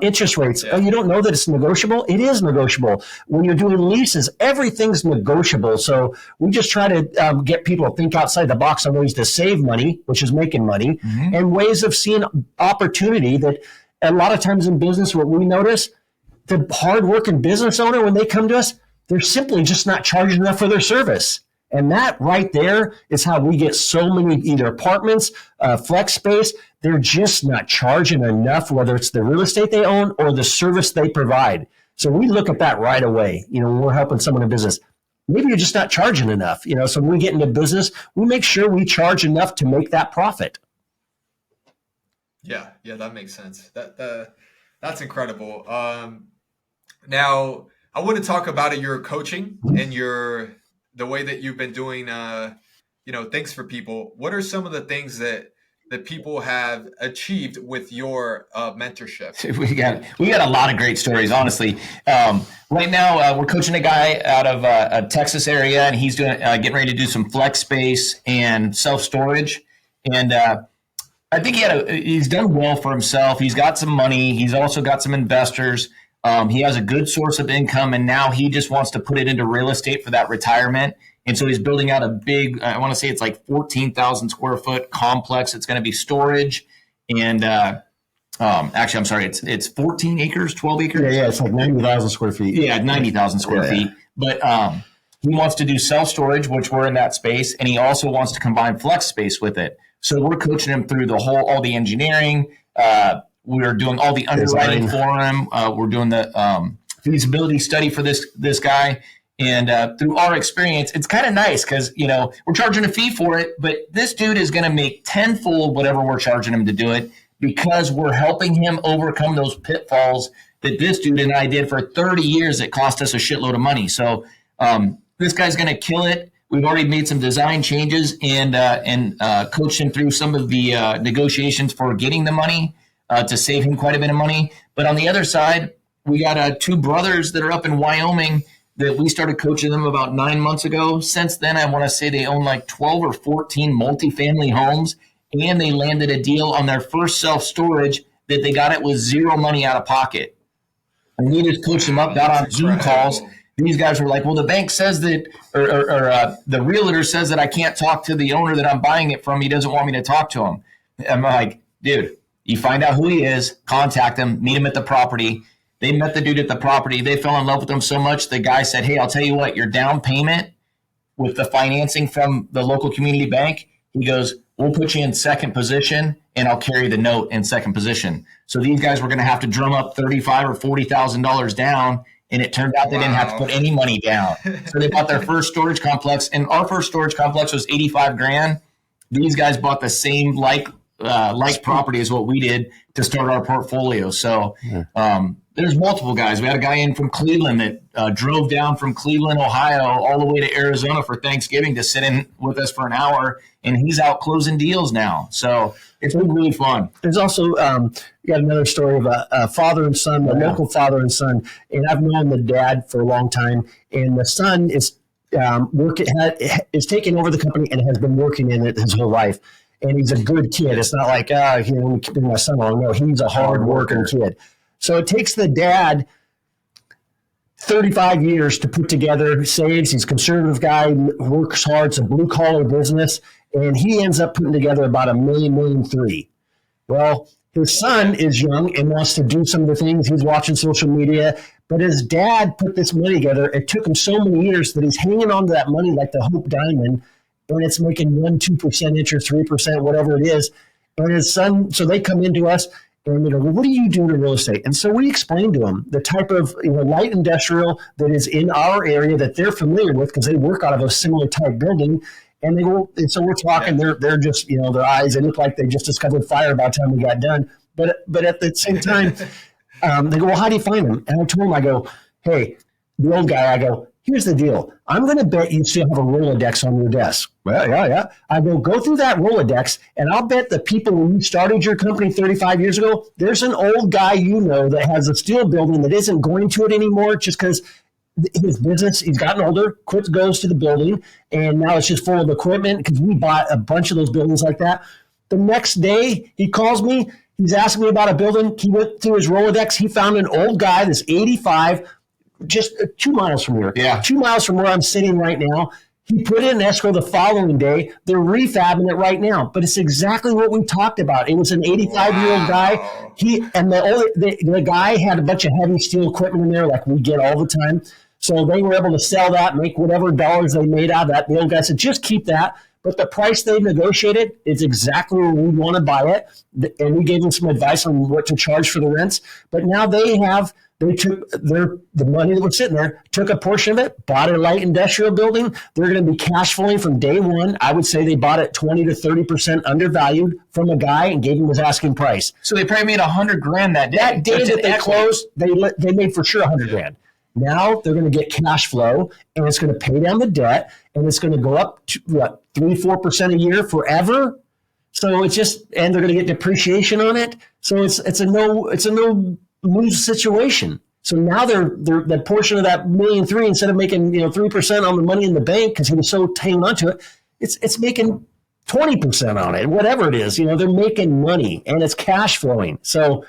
Interest rates. Yeah. Oh, you don't know that it's negotiable? It is negotiable. When you're doing leases, everything's negotiable. So we just try to get people to think outside the box on ways to save money, which is making money, and ways of seeing opportunity that a lot of times in business, what we notice, the hardworking business owner, when they come to us, they're simply just not charging enough for their service. And that right there is how we get so many either apartments, flex space. They're just not charging enough, whether it's the real estate they own or the service they provide. So we look at that right away. When we're helping someone in business, maybe you're just not charging enough. So when we get into business, we make sure we charge enough to make that profit. Yeah, that makes sense. That's incredible. Now I want to talk about your coaching and the way that you've been doing, things for people. What are some of the things that people have achieved with your mentorship? We got a lot of great stories, honestly. Right now, we're coaching a guy out of a Texas area, and he's doing getting ready to do some flex space and self-storage. And I think he's done well for himself. He's got some money. He's also got some investors. He has a good source of income, and now he just wants to put it into real estate for that retirement. And so he's building out a big, I want to say it's like 14,000 square foot complex. It's going to be storage. And actually, I'm sorry, it's 14 acres, 12 acres. Yeah, it's like 90,000 square feet. Yeah, 90,000 square feet. But he wants to do self-storage, which we're in that space. And he also wants to combine flex space with it. So we're coaching him through all the engineering. We're doing all the underwriting for him. We're doing the feasibility study for this guy. And through our experience, it's kind of nice because, we're charging a fee for it, but this dude is going to make tenfold whatever we're charging him to do it because we're helping him overcome those pitfalls that this dude and I did for 30 years that cost us a shitload of money. So this guy's going to kill it. We've already made some design changes and coached him through some of the negotiations for getting the money to save him quite a bit of money. But on the other side, we got two brothers that are up in Wyoming that we started coaching them about 9 months ago. Since then, I want to say they own like 12 or 14 multifamily homes, and they landed a deal on their first self-storage that they got it with zero money out of pocket. And we just coached them up, got on Zoom calls. These guys were like, well, the bank says that, or the realtor says that I can't talk to the owner that I'm buying it from. He doesn't want me to talk to him. I'm like, dude, you find out who he is, contact him, meet him at the property. They met the dude at the property. They fell in love with him so much. The guy said, hey, I'll tell you what, your down payment with the financing from the local community bank, he goes, we'll put you in second position and I'll carry the note in second position. So these guys were going to have to drum up $35,000 or $40,000 down. And it turned out they didn't have to put any money down. So they bought their first storage complex, and our first storage complex was $85,000. These guys bought the same like property as what we did to start our portfolio. So there's multiple guys. We had a guy in from Cleveland that drove down from Cleveland, Ohio, all the way to Arizona for Thanksgiving to sit in with us for an hour, and he's out closing deals now. So it's been really fun. There's also you got another story of a father and son, a local father and son, and I've known the dad for a long time, and the son is taking over the company and has been working in it his whole life. And he's a good kid. It's not like, keeping my son along. No, he's a hard-working kid. So it takes the dad 35 years to put together, saves. He's a conservative guy, works hard. It's a blue-collar business. And he ends up putting together about $1 million, $1.3 million. Well, his son is young and wants to do some of the things. He's watching social media. But his dad put this money together. It took him so many years that he's hanging on to that money like the Hope Diamond. And it's making 1-2% interest, 3%, whatever it is. And his son, so they come into us and they go, well, what do you do in real estate? And so we explain to them the type of light industrial that is in our area that they're familiar with because they work out of a similar type building. And they go, and so we're talking, they're just, their eyes, they look like they just discovered fire by the time we got done. But at the same time, they go, well, how do you find them? And I told them, I go, hey, the old guy, I go, here's the deal. I'm going to bet you still have a Rolodex on your desk. Well, yeah. I go through that Rolodex, and I'll bet the people when you started your company 35 years ago, there's an old guy that has a steel building that isn't going to it anymore just because his business, he's gotten older, goes to the building, and now it's just full of equipment because we bought a bunch of those buildings like that. The next day, he calls me. He's asking me about a building. He went through his Rolodex. He found an old guy that's 85, just 2 miles from here. Yeah. 2 miles from where I'm sitting right now. He put in an escrow the following day. They're refabbing it right now. But it's exactly what we talked about. It was an 85-year-old guy. The guy had a bunch of heavy steel equipment in there like we get all the time. So they were able to sell that, make whatever dollars they made out of that. The old guy said, just keep that. But the price they negotiated is exactly where we want to buy it. And we gave them some advice on what to charge for the rents. But now they took the money that was sitting there, took a portion of it, bought a light industrial building. They're going to be cash flowing from day one. I would say they bought it 20 to 30% undervalued from a guy and gave him his asking price. So they probably made $100,000 that day. That day that they closed, they made for sure $100,000. Now they're going to get cash flow, and it's going to pay down the debt, and it's going to go up to 3-4% a year forever. So it's just, and they're going to get depreciation on it. So it's a no lose situation. So now they're that portion of that $1.3 million, instead of making 3% on the money in the bank because he was so hanging onto it, it's making 20% on it, whatever it is. They're making money and it's cash flowing. So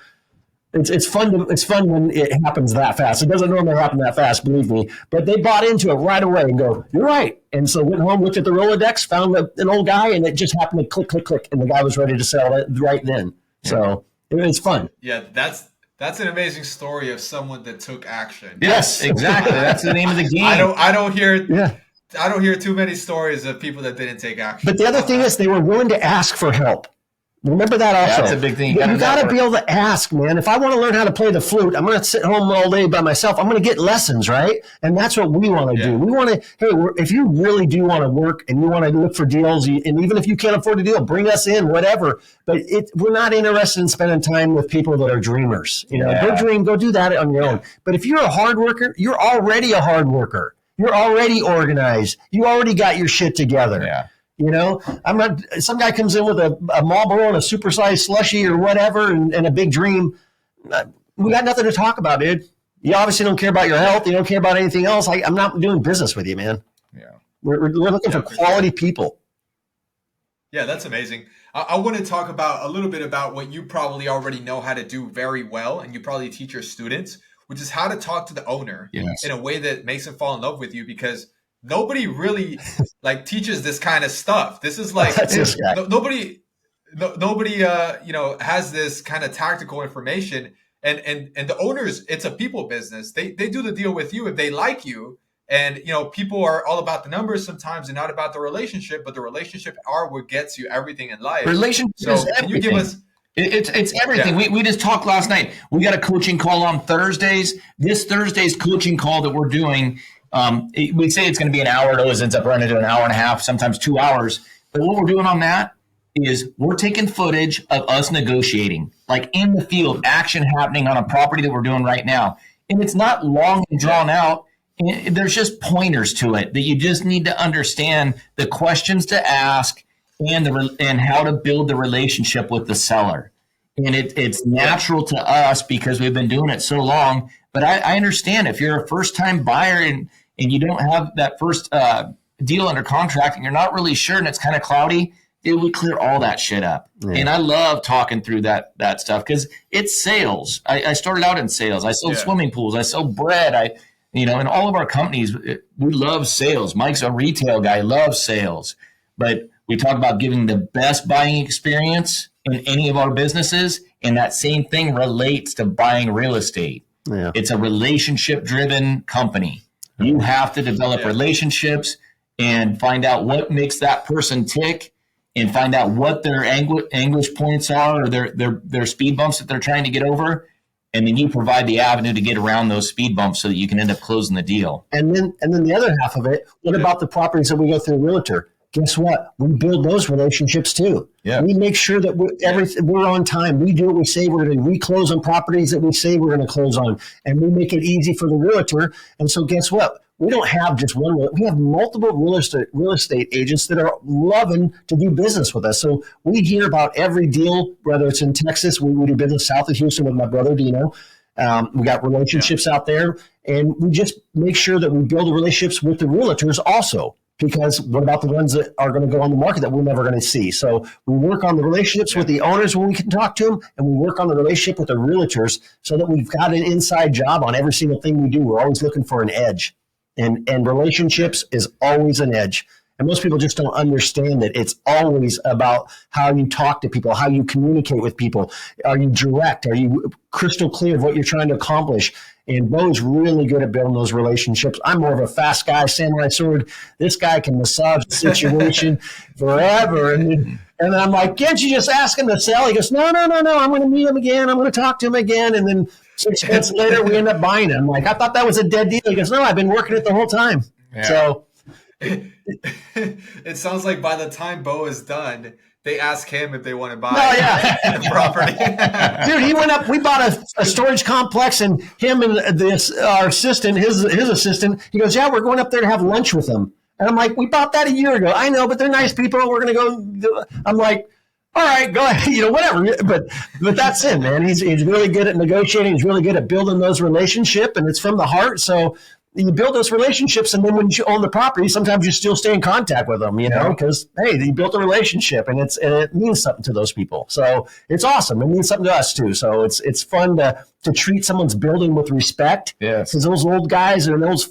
it's fun when it happens that fast. It doesn't normally happen that fast, believe me. But they bought into it right away and go, you're right. And so went home, looked at the Rolodex, found an old guy, and it just happened to click, click, click, and the guy was ready to sell it right then. So it's fun. Yeah, that's an amazing story of someone that took action. Yes, exactly. That's the name of the game. I don't hear too many stories of people that didn't take action. But the other thing is they were willing to ask for help. Remember that also. That's a big thing. You got to be able to ask, man. If I want to learn how to play the flute, I'm going to sit home all day by myself. I'm going to get lessons, right? And that's what we want to do. We want to, if you really do want to work and you want to look for deals, and even if you can't afford a deal, bring us in, whatever. But we're not interested in spending time with people that are dreamers. Go dream, go do that on your own. But if you're a hard worker, you're already a hard worker. You're already organized. You already got your shit together. Yeah. I'm not. Some guy comes in with a Marlboro and a supersized slushie or whatever, and a big dream. We got nothing to talk about, dude. You obviously don't care about your health. You don't care about anything else. I'm not doing business with you, man. Yeah, we're looking for quality people. Yeah, that's amazing. I want to talk a little bit about what you probably already know how to do very well, and you probably teach your students, which is how to talk to the owner in a way that makes them fall in love with you, because nobody really teaches this kind of stuff. This is nobody has this kind of tactical information, and the owners, it's a people business. They do the deal with you if they like you, And, people are all about the numbers sometimes and not about the relationship, but the relationship are what gets you everything in life. Relationship is everything. Can you give us... It's everything. Yeah. We just talked last night. We got a coaching call on Thursdays. This Thursday's coaching call that we're doing, we say it's going to be an hour. It always ends up running to an hour and a half, sometimes 2 hours. But what we're doing on that is we're taking footage of us negotiating, like in the field, action happening on a property that we're doing right now. And it's not long and drawn out. There's just pointers to it that you just need to understand the questions to ask and how to build the relationship with the seller. And it's natural to us because we've been doing it so long. But I understand if you're a first-time buyer and you don't have that first deal under contract and you're not really sure and it's kind of cloudy, it would clear all that shit up. Yeah. And I love talking through that stuff because it's sales. I started out in sales. I sold swimming pools. I sold bread. In all of our companies, we love sales. Mike's a retail guy, loves sales. But we talk about giving the best buying experience in any of our businesses, and that same thing relates to buying real estate. Yeah. It's a relationship-driven company. You have to develop relationships and find out what makes that person tick and find out what their anguish points are or their speed bumps that they're trying to get over. And then you provide the avenue to get around those speed bumps so that you can end up closing the deal. And then the other half of it, what about the properties that we go through a realtor? Guess what? We build those relationships too. Yeah. We make sure that we're on time. We do what we say we're going to. We close on properties that we say we're going to close on. And we make it easy for the realtor. And so guess what? We don't have just one. We have multiple real estate agents that are loving to do business with us. So we hear about every deal, whether it's in Texas. We do business south of Houston with my brother, Dino. We got relationships out there. And we just make sure that we build the relationships with the realtors also. Because what about the ones that are going to go on the market that we're never going to see? So we work on the relationships with the owners when we can talk to them, and we work on the relationship with the realtors so that we've got an inside job on every single thing we do. We're always looking for an edge. And relationships is always an edge. And most people just don't understand that it's always about how you talk to people, how you communicate with people. Are you direct? Are you crystal clear of what you're trying to accomplish? And Bo's really good at building those relationships. I'm more of a fast guy, samurai sword. This guy can massage the situation forever. And then I'm like, can't you just ask him to sell? He goes, no. I'm going to meet him again. I'm going to talk to him again. And then 6 months later, we end up buying it. I'm like, I thought that was a dead deal. He goes, no, I've been working it the whole time. Yeah. So it sounds like by the time Bo is done, they ask him if they want to buy the property. Dude, he went up. We bought a storage complex, and him and our assistant, his assistant, he goes, yeah, we're going up there to have lunch with them. And I'm like, we bought that a year ago. I know, but they're nice people. We're going to go. I'm like, all right, go ahead, whatever. But that's it, man. He's really good at negotiating. He's really good at building those relationships, and it's from the heart. So you build those relationships, and then when you own the property, sometimes you still stay in contact with them, because, hey, you built a relationship, and it means something to those people. So it's awesome. It means something to us, too. So it's fun to treat someone's building with respect. Because those old guys and those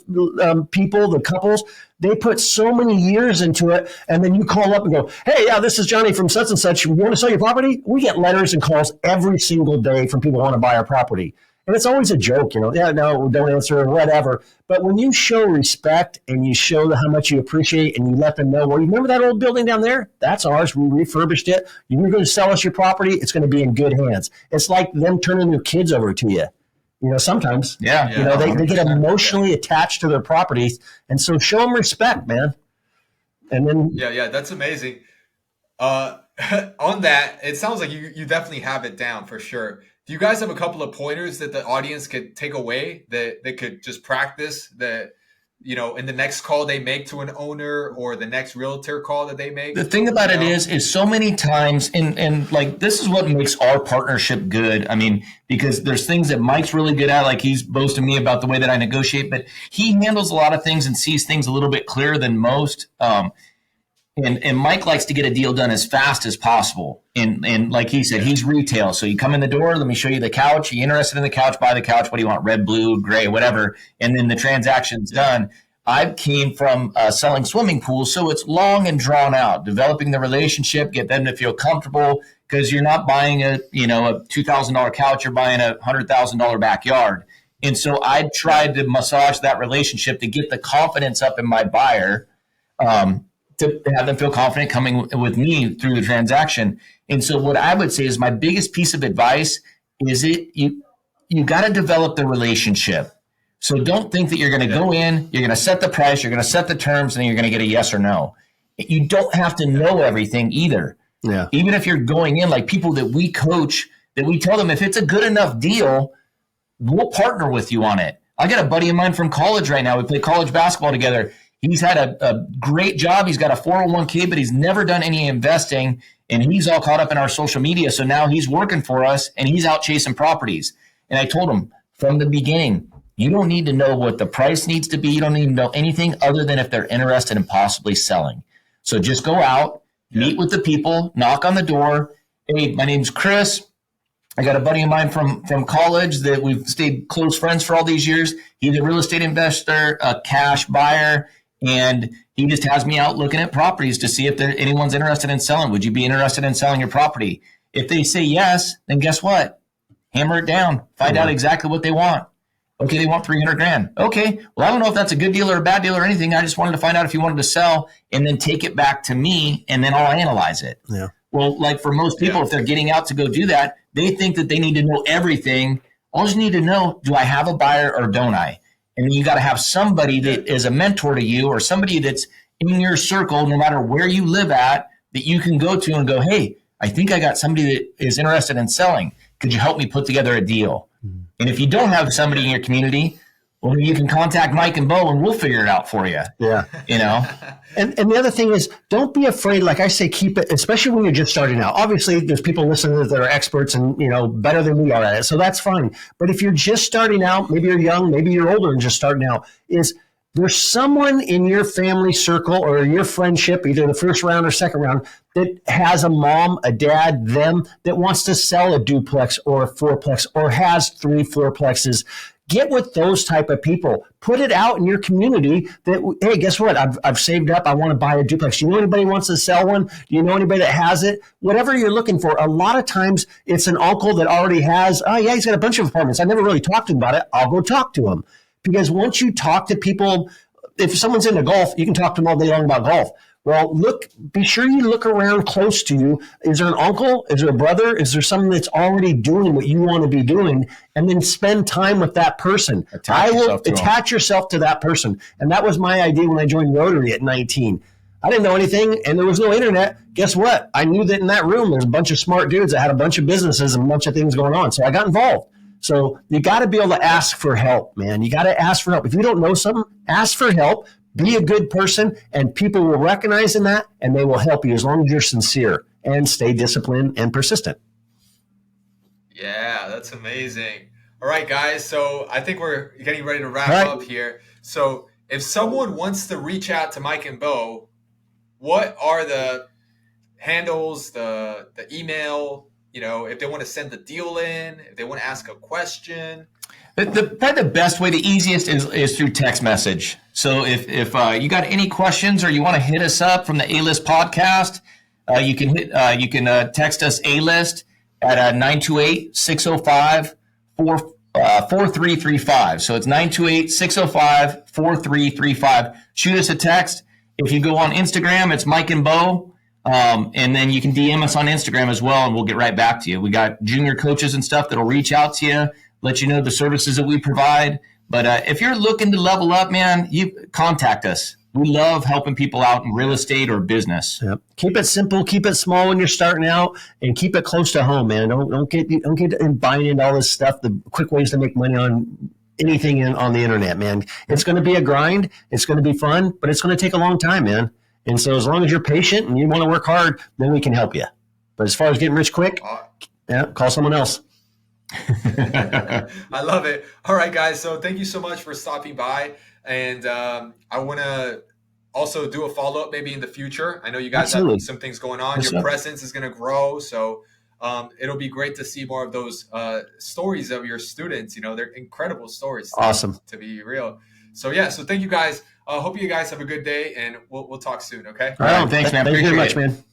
people, the couples, they put so many years into it, and then you call up and go, hey, yeah, this is Johnny from such and such. You want to sell your property? We get letters and calls every single day from people who want to buy our property. And it's always a joke, yeah, no, don't answer or whatever. But when you show respect and you show how much you appreciate and you let them know, well, you remember that old building down there? That's ours. We refurbished it. You're going to sell us your property. It's going to be in good hands. It's like them turning their kids over to you. Sometimes, they get emotionally attached to their properties. And so show them respect, man. And then, yeah, that's amazing. On that, it sounds like you definitely have it down for sure. Do you guys have a couple of pointers that the audience could take away that they could just practice that, in the next call they make to an owner or the next realtor call that they make? The thing about it is so many times, and like, this is what makes our partnership good. I mean, because there's things that Mike's really good at, like he's boasting me about the way that I negotiate, but he handles a lot of things and sees things a little bit clearer than most. And Mike likes to get a deal done as fast as possible. And like he said, he's retail. So you come in the door, let me show you the couch. You interested in the couch, buy the couch. What do you want? Red, blue, gray, whatever. And then the transaction's done. I came from selling swimming pools. So it's long and drawn out, developing the relationship, get them to feel comfortable, because you're not buying a $2,000 couch. You're buying a $100,000 backyard. And so I tried to massage that relationship to get the confidence up in my buyer, to have them feel confident coming with me through the transaction. And so what I would say is my biggest piece of advice is you got to develop the relationship. So don't think that you're going to go in, you're going to set the price, you're going to set the terms, and then you're going to get a yes or no. You don't have to know everything either. Yeah. Even if you're going in, like people that we coach, that we tell them, if it's a good enough deal, we'll partner with you on it. I got a buddy of mine from college right now. We play college basketball together. He's had a great job. He's got a 401k, but he's never done any investing, and he's all caught up in our social media. So now he's working for us, and he's out chasing properties. And I told him from the beginning, you don't need to know what the price needs to be. You don't need to know anything other than if they're interested in possibly selling. So just go out, meet with the people, knock on the door. Hey, my name's Chris. I got a buddy of mine from college that we've stayed close friends for all these years. He's a real estate investor, a cash buyer, and he just has me out looking at properties to see if anyone's interested in selling. Would you be interested in selling your property? If they say yes, then guess what? Hammer it down. Find out exactly what they want. Okay, they want $300,000. Okay, well, I don't know if that's a good deal or a bad deal or anything. I just wanted to find out if you wanted to sell and then take it back to me, and then I'll analyze it. Yeah. Well, like for most people, if they're getting out to go do that, they think that they need to know everything. All you need to know, do I have a buyer or don't I? And then you got to have somebody that is a mentor to you or somebody that's in your circle, no matter where you live at, that you can go to and go, hey, I think I got somebody that is interested in selling. Could you help me put together a deal? And if you don't have somebody in your community, well, you can contact Mike and Bo and we'll figure it out for you. Yeah. You know? And the other thing is, don't be afraid. Like I say, keep it, especially when you're just starting out. Obviously, there's people listening that are experts and, better than we are at it. So that's fine. But if you're just starting out, maybe you're young, maybe you're older and just starting out, there's someone in your family circle or your friendship, either the first round or second round, that has a mom, a dad, them that wants to sell a duplex or a fourplex or has 3 fourplexes. Get with those type of people. Put it out in your community that, hey, guess what? I've saved up. I want to buy a duplex. Do you know anybody who wants to sell one? Do you know anybody that has it? Whatever you're looking for. A lot of times it's an uncle that already has, oh, yeah, he's got a bunch of apartments. I never really talked to him about it. I'll go talk to him. Because once you talk to people, if someone's into golf, you can talk to them all day long about golf. Well, be sure you look around close to you. Is there an uncle? Is there a brother? Is there someone that's already doing what you want to be doing? And then spend time with that person. Attach yourself to that person. And that was my idea when I joined Rotary at 19. I didn't know anything, and there was no internet. Guess what? I knew that in that room there's a bunch of smart dudes that had a bunch of businesses and a bunch of things going on. So I got involved. So you got to be able to ask for help, man. You got to ask for help. If you don't know something, ask for help. Be a good person, and people will recognize in that, and they will help you as long as you're sincere and stay disciplined and persistent. Yeah, that's amazing. All right, guys. So I think we're getting ready to wrap up here. So if someone wants to reach out to Mike and Bo, what are the handles, the email, if they want to send the deal in, if they want to ask a question? Probably the best way, the easiest is through text message. So if you got any questions or you want to hit us up from the A-List podcast, you can text us A-List at 928-605-4335. So it's 928-605-4335. Shoot us a text. If you go on Instagram, it's Mike and Bo. And then you can DM us on Instagram as well, and we'll get right back to you. We got junior coaches and stuff that'll reach out to you, let you know the services that we provide. But if you're looking to level up, man, you contact us. We love helping people out in real estate or business. Yep. Keep it simple, keep it small when you're starting out, and keep it close to home, man. Don't get buying into all this stuff, the quick ways to make money on anything on the internet, man. It's going to be a grind. It's going to be fun, but it's going to take a long time, man. And so as long as you're patient and you want to work hard, then we can help you. But as far as getting rich quick, call someone else. I love it. All right, guys. So thank you so much for stopping by. And I want to also do a follow-up maybe in the future. I know you guys have some things going on. Your presence is going to grow. So it'll be great to see more of those stories of your students. They're incredible stories. Awesome. To be real. So so thank you guys. Hope you guys have a good day, and we'll talk soon. Okay. All right. Thanks, man. Thank you very much, man.